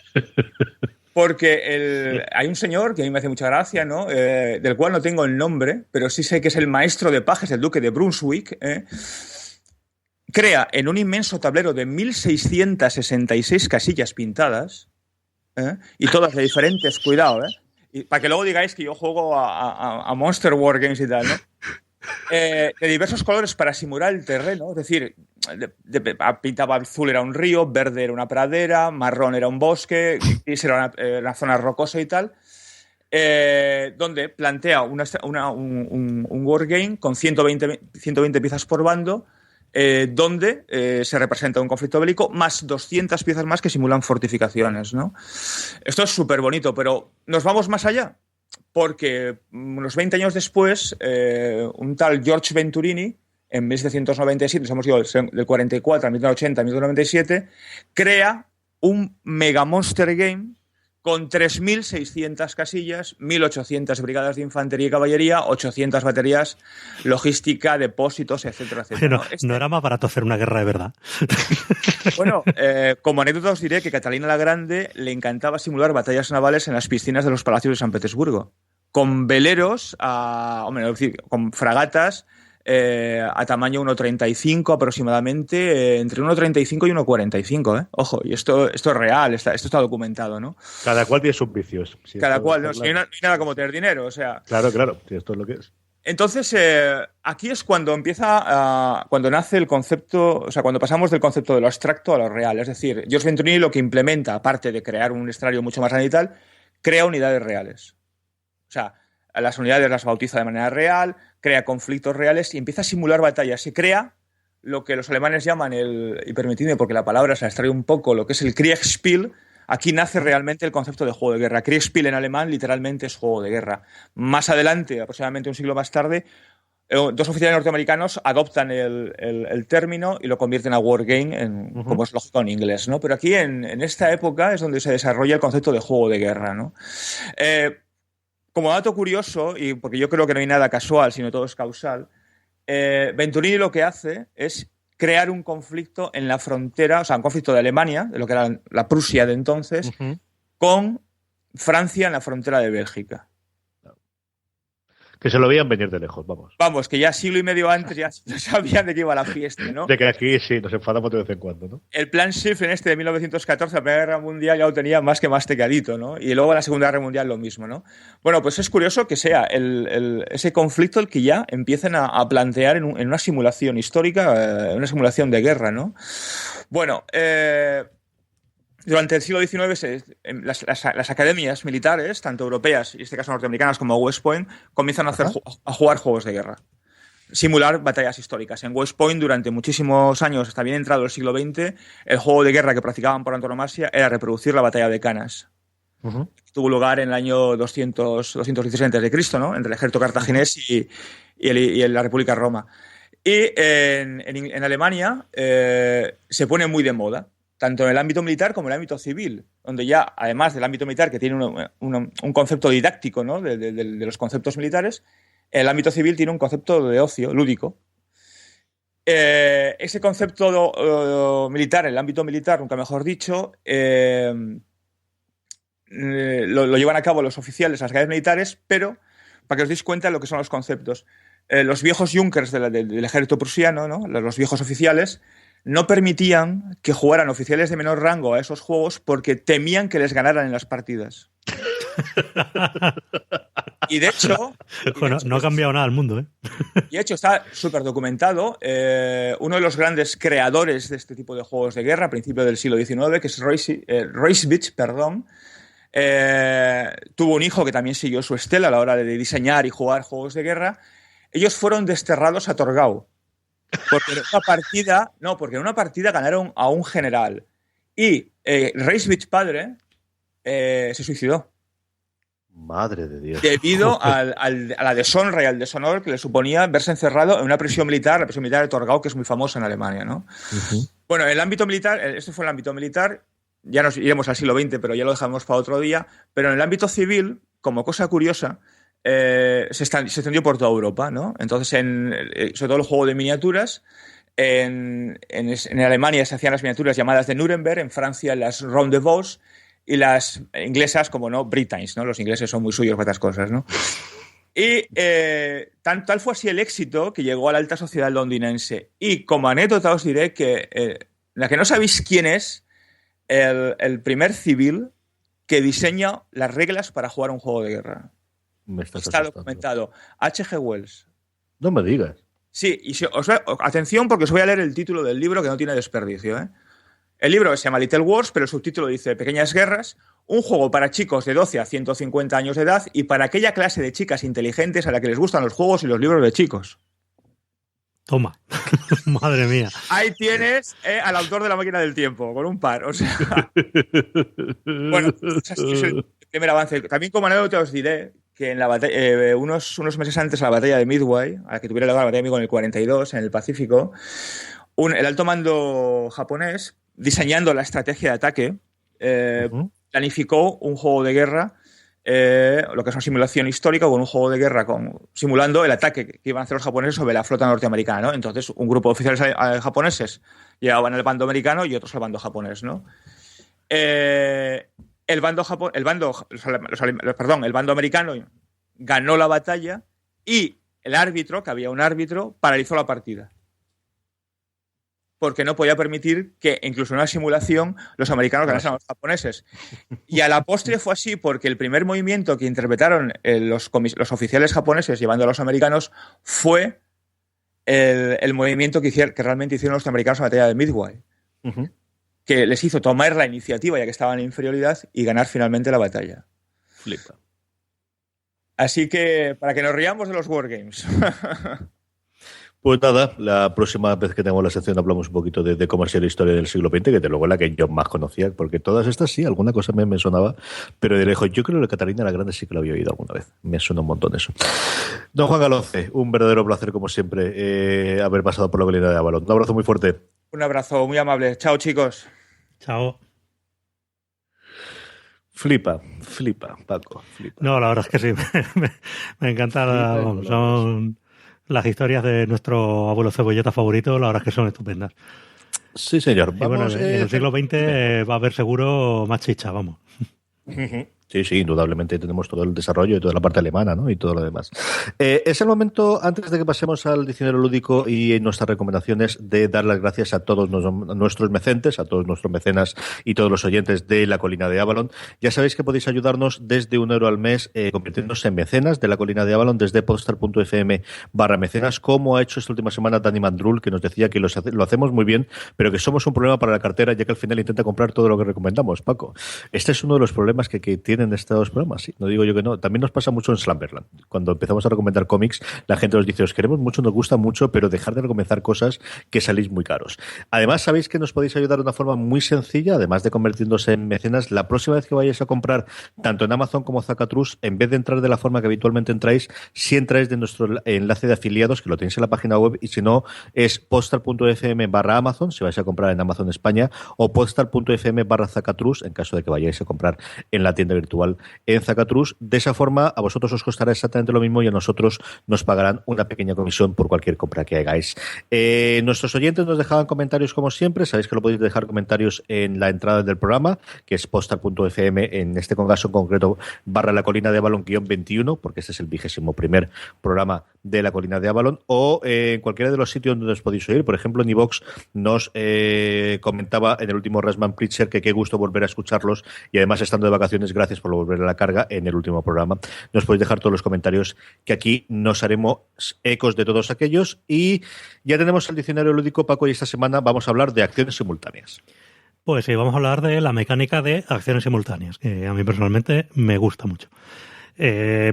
hay un señor que a mí me hace mucha gracia, ¿no? Del cual no tengo el nombre, pero sí sé que es el maestro de pajes, el duque de Brunswick, crea en un inmenso tablero de 1666 casillas pintadas, y todas de diferentes, cuidado, y para que luego digáis que yo juego a Monster War Games y tal, ¿no? De diversos colores para simular el terreno, es decir, pintaba azul era un río, verde era una pradera, marrón era un bosque, gris era una zona rocosa y tal, donde plantea un wargame con 120 piezas por bando, donde se representa un conflicto bélico, más 200 piezas más que simulan fortificaciones, ¿no? Esto es súper bonito, pero nos vamos más allá, porque unos 20 años después, un tal George Venturini, en 1797, nos hemos ido del 44 a 1980, 1997, crea un Mega Monster Game con 3.600 casillas, 1.800 brigadas de infantería y caballería, 800 baterías, logística, depósitos, etcétera, etcétera. No era más barato hacer una guerra de verdad. Bueno, como anécdota os diré que Catalina la Grande le encantaba simular batallas navales en las piscinas de los palacios de San Petersburgo, con veleros, con fragatas a tamaño 1,35 aproximadamente, entre 1,35 y 1,45, Ojo, y esto es real, esto está documentado, ¿no? Cada cual tiene sus vicios. Sí, cada cual, no hay nada como tener dinero, o sea... Claro, sí, esto es lo que es. Entonces, aquí es cuando cuando nace el concepto, o sea, cuando pasamos del concepto de lo abstracto a lo real. Es decir, George Venturini lo que implementa, aparte de crear un escenario mucho más grande y tal, crea unidades reales. O sea, a las unidades las bautiza de manera real, crea conflictos reales y empieza a simular batallas. Se crea lo que los alemanes llaman y permitidme porque la palabra se la extrae un poco, lo que es el Kriegsspiel. Aquí nace realmente el concepto de juego de guerra. Kriegsspiel en alemán literalmente es juego de guerra. Más adelante, aproximadamente un siglo más tarde, dos oficiales norteamericanos adoptan el término y lo convierten a wargame, como es lógico en inglés, ¿no? Pero aquí, en esta época, es donde se desarrolla el concepto de juego de guerra, ¿no? Como dato curioso, y porque yo creo que no hay nada casual, sino todo es causal, Venturini lo que hace es crear un conflicto en la frontera, o sea, un conflicto de Alemania, de lo que era la Prusia de entonces, con Francia en la frontera de Bélgica. Que se lo veían venir de lejos, vamos. Vamos, que ya siglo y medio antes ya sabían de qué iba la fiesta, ¿no? De que aquí sí, nos enfadamos de vez en cuando, ¿no? El plan Schiff en de 1914, la Primera Guerra Mundial, ya lo tenía más que masticadito, ¿no? Y luego en la Segunda Guerra Mundial lo mismo, ¿no? Bueno, pues es curioso que sea ese conflicto el que ya empiecen a plantear en una simulación histórica, una simulación de guerra, ¿no? Bueno, durante el siglo XIX, las academias militares, tanto europeas y en este caso norteamericanas como West Point, comienzan a jugar juegos de guerra. Simular batallas históricas. En West Point, durante muchísimos años, hasta bien entrado el siglo XX, el juego de guerra que practicaban por antonomasia era reproducir la batalla de Canas. Tuvo lugar en el año 216 a.C., ¿no? Entre el ejército cartaginés y la República de Roma. Y en Alemania se pone muy de moda, tanto en el ámbito militar como en el ámbito civil, donde ya, además del ámbito militar, que tiene un concepto didáctico, ¿no? de los conceptos militares, el ámbito civil tiene un concepto de ocio, lúdico. Ese concepto militar, el ámbito militar, nunca mejor dicho, lo llevan a cabo los oficiales, las academias militares, pero para que os deis cuenta de lo que son los conceptos. Los viejos Junkers del ejército prusiano, ¿no? Los viejos oficiales, no permitían que jugaran oficiales de menor rango a esos juegos porque temían que les ganaran en las partidas. Y de hecho... Bueno, no ha cambiado nada el mundo, ¿eh? Y de hecho está súper documentado. Uno de los grandes creadores de este tipo de juegos de guerra a principios del siglo XIX, que es Reisbich, tuvo un hijo que también siguió su estela a la hora de diseñar y jugar juegos de guerra. Ellos fueron desterrados a Torgau. Porque en una partida ganaron a un general. Y Reisbich padre se suicidó. Madre de Dios. Debido a la deshonra y al deshonor que le suponía verse encerrado en una prisión militar, la prisión militar de Torgau, que es muy famosa en Alemania, ¿no? Bueno, el ámbito militar, este fue el ámbito militar. ya nos iremos al siglo XX, pero ya lo dejamos para otro día. Pero en el ámbito civil, como cosa curiosa, se extendió por toda Europa, ¿no? Entonces, sobre todo el juego de miniaturas, en Alemania se hacían las miniaturas llamadas de Nuremberg, en Francia las Roundevaux y las inglesas, como no, Britons, ¿no? Los ingleses son muy suyos para estas cosas, ¿no? Y tal fue así el éxito que llegó a la alta sociedad londinense. Y como anécdota os diré que la que no sabéis quién es el primer civil que diseña las reglas para jugar un juego de guerra. Está documentado. H.G. Wells. No me digas. Sí, y atención porque os voy a leer el título del libro que no tiene desperdicio, ¿eh? El libro se llama Little Wars, pero el subtítulo dice Pequeñas Guerras, un juego para chicos de 12 a 150 años de edad y para aquella clase de chicas inteligentes a la que les gustan los juegos y los libros de chicos. Toma, madre mía. Ahí tienes al autor de La Máquina del Tiempo, con un par. O sea, bueno, ese es el primer avance. También como anécdota os diré que en la batalla, unos meses antes de la batalla de Midway, a la que tuviera lugar la batalla de Midway en el 42, en el Pacífico, el alto mando japonés, diseñando la estrategia de ataque, planificó un juego de guerra, lo que es una simulación histórica, con un juego de guerra simulando el ataque que iban a hacer los japoneses sobre la flota norteamericana, ¿no? Entonces, un grupo de oficiales japoneses llevaban el bando americano y otros el bando japonés, ¿no? El bando americano ganó la batalla y el árbitro, que había un árbitro, paralizó la partida. Porque no podía permitir que, incluso en una simulación, los americanos ganasen a los japoneses. Y a la postre fue así, porque el primer movimiento que interpretaron los oficiales japoneses llevando a los americanos fue el movimiento que realmente hicieron los americanos en la batalla de Midway. Que les hizo tomar la iniciativa, ya que estaban en inferioridad, y ganar finalmente la batalla. Flipa. Así que, para que nos riamos de los Wargames. Pues nada, la próxima vez que tengamos la sección hablamos un poquito de cómo ha sido la historia del siglo XX, que de luego es la que yo más conocía, porque todas estas sí, alguna cosa me sonaba, pero de lejos, yo creo que Catalina la Grande sí que lo había oído alguna vez. Me suena un montón eso. Don Juan Galonce, un verdadero placer, como siempre, haber pasado por la colina de Avalon. Un abrazo muy fuerte. Un abrazo muy amable. Chao, chicos. Chao. Flipa, Paco, flipa. No, la verdad es que sí, me encanta. Son las historias de nuestro abuelo Cebolleta favorito, la verdad es que son estupendas. Sí, señor. Vamos, en el siglo XX va a haber seguro más chicha, vamos. Sí, indudablemente tenemos todo el desarrollo y toda la parte alemana, ¿no? Y todo lo demás. Es el momento, antes de que pasemos al diccionario lúdico y nuestras recomendaciones, de dar las gracias a todos nuestros mecentes, a todos nuestros mecenas y todos los oyentes de La Colina de Avalon. Ya sabéis que podéis ayudarnos desde €1 al mes, convirtiéndose en mecenas de La Colina de Avalon desde podstar.fm/mecenas, como ha hecho esta última semana Dani Mandrul, que nos decía que lo hacemos muy bien, pero que somos un problema para la cartera, ya que al final intenta comprar todo lo que recomendamos. Paco, este es uno de los problemas que tienen estos programas, sí, no digo yo que no. También nos pasa mucho en Slumberland. Cuando empezamos a recomendar cómics, la gente nos dice, os queremos mucho, nos gusta mucho, pero dejar de recomendar cosas que salís muy caros. Además, sabéis que nos podéis ayudar de una forma muy sencilla, además de convirtiéndose en mecenas. La próxima vez que vayáis a comprar, tanto en Amazon como Zacatrus, en vez de entrar de la forma que habitualmente entráis, si entráis de nuestro enlace de afiliados, que lo tenéis en la página web, y si no, es podstar.fm/Amazon, si vais a comprar en Amazon España, o podstar.fm/Zacatrus, en caso de que vayáis a comprar en la tienda virtual en Zacatrus. De esa forma, a vosotros os costará exactamente lo mismo y a nosotros nos pagarán una pequeña comisión por cualquier compra que hagáis. Nuestros oyentes nos dejaban comentarios como siempre. Sabéis que lo podéis dejar comentarios en la entrada del programa, que es podstar.fm, en este caso en concreto, /La Colina de Avalon -21, porque este es el 21º programa de La Colina de Avalon, o en cualquiera de los sitios donde os podéis oír. Por ejemplo, en iVoox nos comentaba en el último Rasman Pritcher que qué gusto volver a escucharlos, y además, estando de vacaciones, gracias por volver a la carga en el último programa. Nos podéis dejar todos los comentarios, que aquí nos haremos ecos de todos aquellos. Y ya tenemos el diccionario lúdico, Paco, y esta semana vamos a hablar de acciones simultáneas. Pues sí, vamos a hablar de la mecánica de acciones simultáneas, que a mí personalmente me gusta mucho.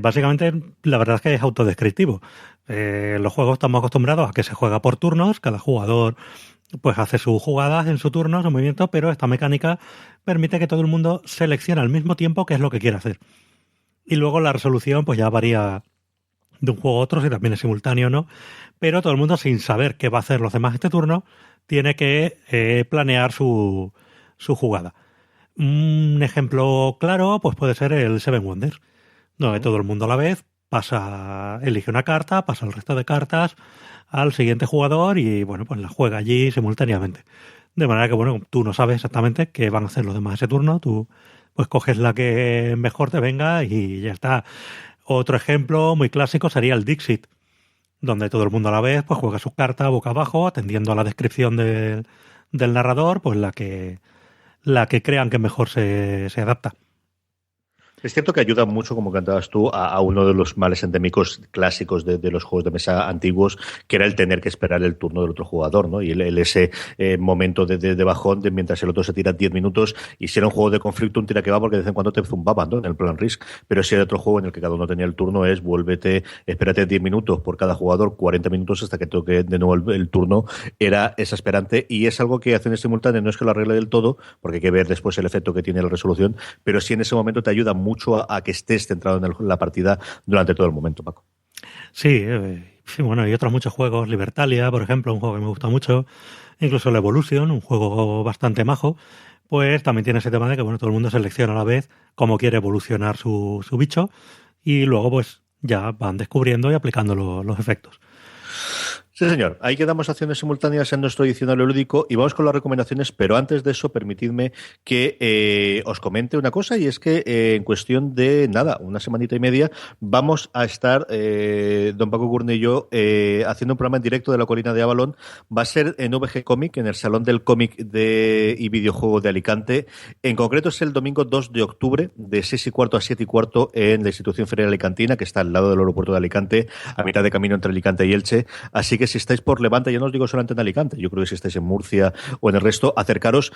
Básicamente, la verdad es que es autodescriptivo. Los juegos estamos acostumbrados a que se juega por turnos, cada jugador pues hace sus jugadas en su turno, su movimiento, pero esta mecánica permite que todo el mundo seleccione al mismo tiempo qué es lo que quiere hacer. Y luego la resolución pues ya varía de un juego a otro, si también es simultáneo o no, pero todo el mundo, sin saber qué va a hacer los demás este turno, tiene que planear su jugada. Un ejemplo claro pues puede ser el Seven Wonders, donde todo el mundo a la vez elige una carta, pasa el resto de cartas al siguiente jugador y bueno, pues la juega allí simultáneamente. De manera que bueno, tú no sabes exactamente qué van a hacer los demás ese turno, tú pues coges la que mejor te venga y ya está. Otro ejemplo muy clásico sería el Dixit, donde todo el mundo a la vez pues juega su carta boca abajo, atendiendo a la descripción del narrador, pues la que crean que mejor se adapta. Es cierto que ayuda mucho, como cantabas tú, a uno de los males endémicos clásicos de los juegos de mesa antiguos, que era el tener que esperar el turno del otro jugador, ¿no? Y ese momento de bajón, de mientras el otro se tira 10 minutos, y si era un juego de conflicto, un tira que va, porque de vez en cuando te zumbaban, ¿no? En el plan Risk. Pero si era otro juego en el que cada uno tenía el turno, espérate 10 minutos por cada jugador, 40 minutos hasta que toque de nuevo el turno. Era exasperante, y es algo que hacen en simultáneo, no es que lo arregle del todo, porque hay que ver después el efecto que tiene la resolución, pero sí en ese momento te ayuda mucho a que estés centrado en la partida durante todo el momento, Paco. Sí, bueno, y otros muchos juegos, Libertalia, por ejemplo, un juego que me gusta mucho, incluso el Evolution, un juego bastante majo, pues también tiene ese tema de que bueno, todo el mundo selecciona a la vez cómo quiere evolucionar su bicho y luego pues ya van descubriendo y aplicando los efectos. Sí, señor. Ahí quedamos acciones simultáneas en nuestro diccionario lúdico y vamos con las recomendaciones, pero antes de eso, permitidme que os comente una cosa, y es que en cuestión de nada, una semanita y media, vamos a estar, don Paco Gurne y yo, haciendo un programa en directo de la Colina de Avalon. Va a ser en VG Comic, en el Salón del Cómic y Videojuego de Alicante. En concreto es el domingo 2 de octubre, de 6:15 a 7:15, en la institución ferial alicantina, que está al lado del aeropuerto de Alicante, a mitad de camino entre Alicante y Elche. Así que si estáis por Levante, ya no os digo solamente en Alicante, yo creo que si estáis en Murcia o en el resto, acercaros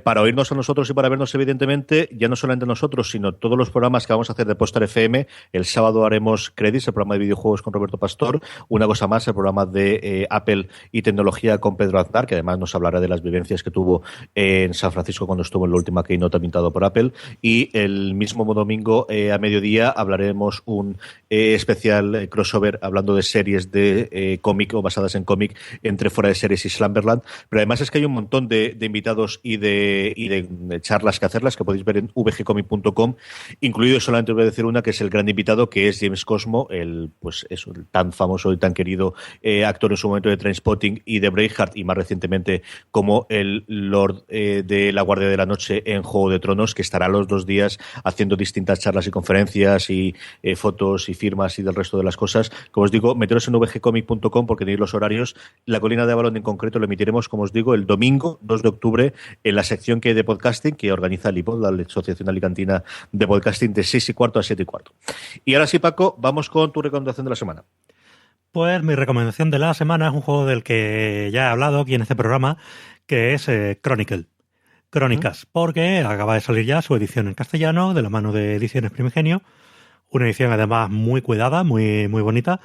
para oírnos a nosotros y para vernos, evidentemente, ya no solamente nosotros, sino todos los programas que vamos a hacer de Podstar FM. El sábado haremos Credits, el programa de videojuegos con Roberto Pastor. Una cosa más, el programa de Apple y tecnología con Pedro Aznar, que además nos hablará de las vivencias que tuvo en San Francisco cuando estuvo en la última Keynote pintado por Apple. Y el mismo domingo a mediodía hablaremos un especial crossover hablando de series de cómic o basadas en cómic entre Fuera de Series y Slumberland. Pero además es que hay un montón de invitados y de charlas que hacerlas, que podéis ver en vgcomic.com, incluido, solamente voy a decir una, que es el gran invitado, que es James Cosmo, el tan famoso y tan querido actor en su momento de Trainspotting y de Braveheart, y más recientemente como el Lord de la Guardia de la Noche en Juego de Tronos, que estará los 2 días haciendo distintas charlas y conferencias y fotos y firmas y del resto de las cosas. Como os digo, meteros en vgcomic.com porque tenéis los horarios. La Colina de Avalon en concreto lo emitiremos, como os digo, el domingo 2 de octubre en la sección que hay de podcasting, que organiza el IPOD, la Asociación Alicantina de Podcasting, de 6:15 a 7:15. Y ahora sí, Paco, vamos con tu recomendación de la semana. Pues mi recomendación de la semana es un juego del que ya he hablado aquí en este programa, que es Crónicas, porque acaba de salir ya su edición en castellano, de la mano de Ediciones Primigenio. Una edición además muy cuidada, muy, muy bonita.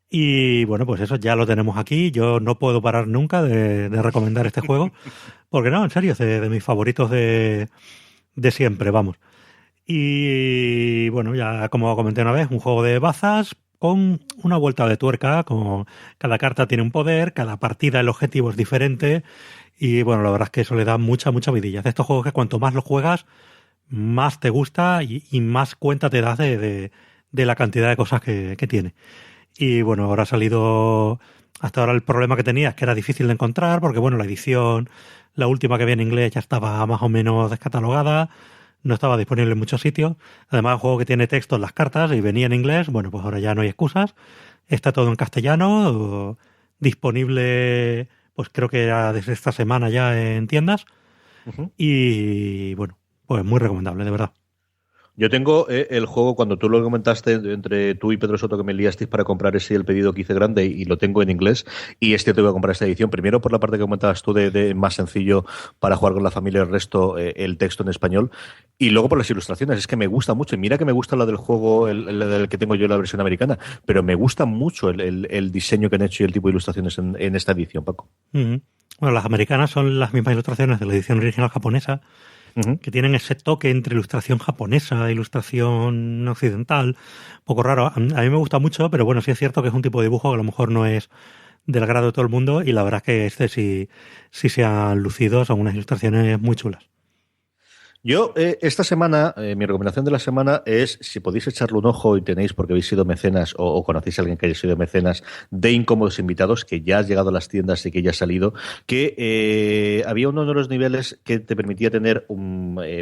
Y bueno, pues eso ya lo tenemos aquí. Yo no puedo parar nunca de recomendar este juego, porque no, en serio, es de mis favoritos de siempre, vamos. Y bueno, ya como comenté una vez, un juego de bazas con una vuelta de tuerca, como cada carta tiene un poder, cada partida el objetivo es diferente, y bueno, la verdad es que eso le da mucha vidilla. De estos juegos que cuanto más lo juegas, más te gusta y más cuenta te das de la cantidad de cosas que tiene. Y bueno, ahora ha salido... Hasta ahora el problema que tenía es que era difícil de encontrar, porque bueno, la edición, la última que había en inglés, ya estaba más o menos descatalogada, no estaba disponible en muchos sitios. Además, un juego que tiene texto en las cartas y venía en inglés, bueno, pues ahora ya no hay excusas. Está todo en castellano, disponible, pues creo que ya desde esta semana ya en tiendas. Uh-huh. Y bueno, pues muy recomendable, de verdad. Yo tengo el juego, cuando tú lo comentaste entre tú y Pedro Soto, que me liasteis para comprar ese, el pedido que hice grande, y lo tengo en inglés, y es cierto que voy a comprar esta edición, primero por la parte que comentabas tú de más sencillo para jugar con la familia, el resto el texto en español, y luego por las ilustraciones. Es que me gusta mucho, y mira que me gusta la del juego, el que tengo yo, la versión americana, pero me gusta mucho el diseño que han hecho y el tipo de ilustraciones en esta edición, Paco. Uh-huh. Bueno, las americanas son las mismas ilustraciones de la edición original japonesa, que tienen ese toque entre ilustración japonesa e ilustración occidental, un poco raro. A mí me gusta mucho, pero bueno, sí es cierto que es un tipo de dibujo que a lo mejor no es del agrado de todo el mundo, y la verdad es que sí se han lucido, son unas ilustraciones muy chulas. Yo, esta semana, mi recomendación de la semana es, si podéis echarle un ojo y tenéis, porque habéis sido mecenas o conocéis a alguien que haya sido mecenas de Incómodos Invitados, que ya has llegado a las tiendas y que ya ha salido, que había uno de los niveles que te permitía tener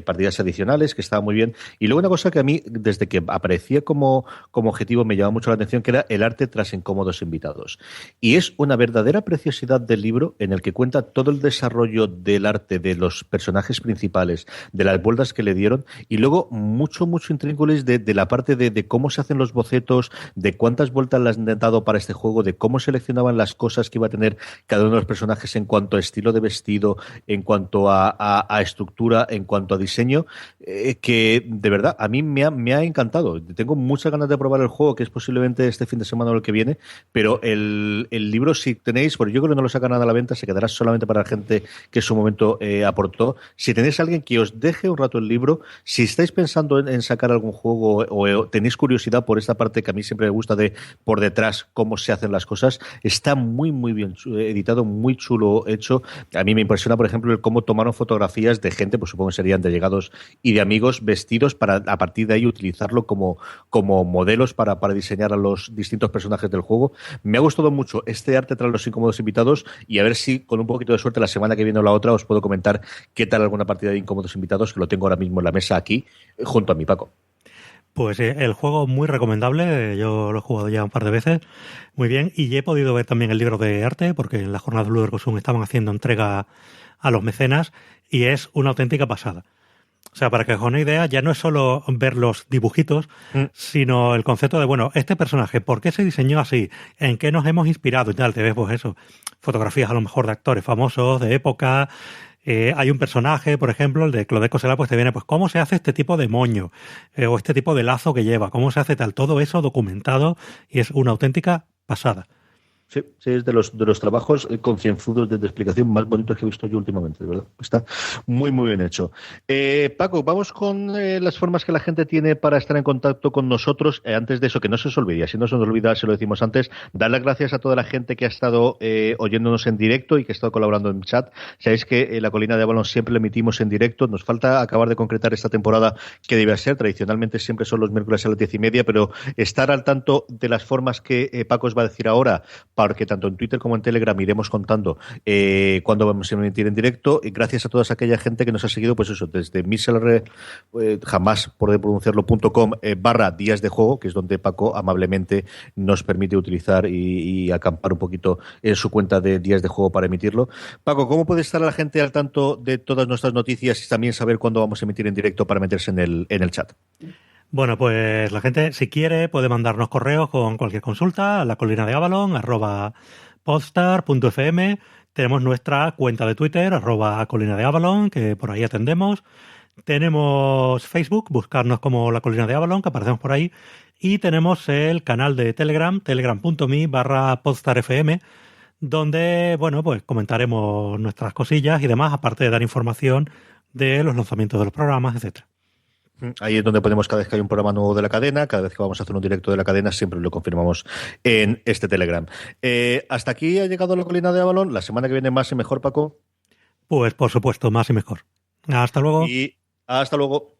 partidas adicionales, que estaba muy bien. Y luego una cosa que a mí, desde que aparecía como objetivo, me llamaba mucho la atención, que era el arte tras Incómodos Invitados. Y es una verdadera preciosidad del libro en el que cuenta todo el desarrollo del arte de los personajes principales, de las vueltas que le dieron, y luego mucho intríngulis de la parte de cómo se hacen los bocetos, de cuántas vueltas le han dado para este juego, de cómo seleccionaban las cosas que iba a tener cada uno de los personajes en cuanto a estilo de vestido, en cuanto a estructura, en cuanto a diseño, que de verdad a mí me ha encantado. Tengo muchas ganas de probar el juego, que es posiblemente este fin de semana o el que viene, pero el libro, si tenéis, porque yo creo que no lo saca nada a la venta, se quedará solamente para la gente que en su momento aportó. Si tenéis a alguien que os deje un rato el libro, si estáis pensando en sacar algún juego o tenéis curiosidad por esta parte que a mí siempre me gusta de por detrás cómo se hacen las cosas, está muy bien editado, muy chulo hecho. A mí me impresiona, por ejemplo, el cómo tomaron fotografías de gente, pues supongo que serían de allegados y de amigos vestidos para a partir de ahí utilizarlo como modelos para diseñar a los distintos personajes del juego. Me ha gustado mucho este arte tras los Incómodos Invitados, y a ver si con un poquito de suerte la semana que viene o la otra os puedo comentar qué tal alguna partida de Incómodos Invitados, que lo tengo ahora mismo en la mesa aquí junto a mi Paco. Pues el juego muy recomendable, yo lo he jugado ya un par de veces, muy bien, y he podido ver también el libro de arte, porque en la jornada de Ludercosum estaban haciendo entrega a los mecenas, y es una auténtica pasada. O sea, para que os hagáis una idea, ya no es solo ver los dibujitos, sino el concepto de, bueno, este personaje, ¿por qué se diseñó así? ¿En qué nos hemos inspirado? Y tal, te ves pues eso, fotografías a lo mejor de actores famosos, de época. Hay un personaje, por ejemplo, el de Claude Cosela, pues te viene, pues, ¿cómo se hace este tipo de moño? O este tipo de lazo que lleva, ¿cómo se hace tal? Todo eso documentado, y es una auténtica pasada. Sí, es de los trabajos concienzudos de explicación más bonitos que he visto yo últimamente, de verdad. Está muy bien hecho. Paco, vamos con las formas que la gente tiene para estar en contacto con nosotros. Antes de eso, que no se os olvide, si no se nos olvida, se lo decimos antes, dar las gracias a toda la gente que ha estado oyéndonos en directo y que ha estado colaborando en chat. Sabéis que La Colina de Avalon siempre lo emitimos en directo. Nos falta acabar de concretar esta temporada que debe ser. Tradicionalmente siempre son los miércoles a las 10:30, pero estar al tanto de las formas que Paco os va a decir ahora, porque tanto en Twitter como en Telegram iremos contando cuándo vamos a emitir en directo, y gracias a toda aquella gente que nos ha seguido, pues eso, desde miselr, jamás podré pronunciarlo.com /días de juego, que es donde Paco amablemente nos permite utilizar y acampar un poquito en su cuenta de días de juego para emitirlo. Paco, ¿cómo puede estar la gente al tanto de todas nuestras noticias y también saber cuándo vamos a emitir en directo para meterse en el chat? Bueno, pues la gente, si quiere, puede mandarnos correos con cualquier consulta a lacolinadeavalon @podstar.fm. Tenemos nuestra cuenta de Twitter, @colinadeavalon, que por ahí atendemos. Tenemos Facebook, buscarnos como La Colina de Avalon, que aparecemos por ahí. Y tenemos el canal de Telegram, telegram.me/podstarfm, donde, bueno, pues comentaremos nuestras cosillas y demás, aparte de dar información de los lanzamientos de los programas, etcétera. Ahí es donde ponemos cada vez que hay un programa nuevo de la cadena, cada vez que vamos a hacer un directo de la cadena, siempre lo confirmamos en este Telegram. Hasta aquí ha llegado La Colina de Avalon. La semana que viene más y mejor, Paco. Pues por supuesto, más y mejor. Hasta luego. Y hasta luego.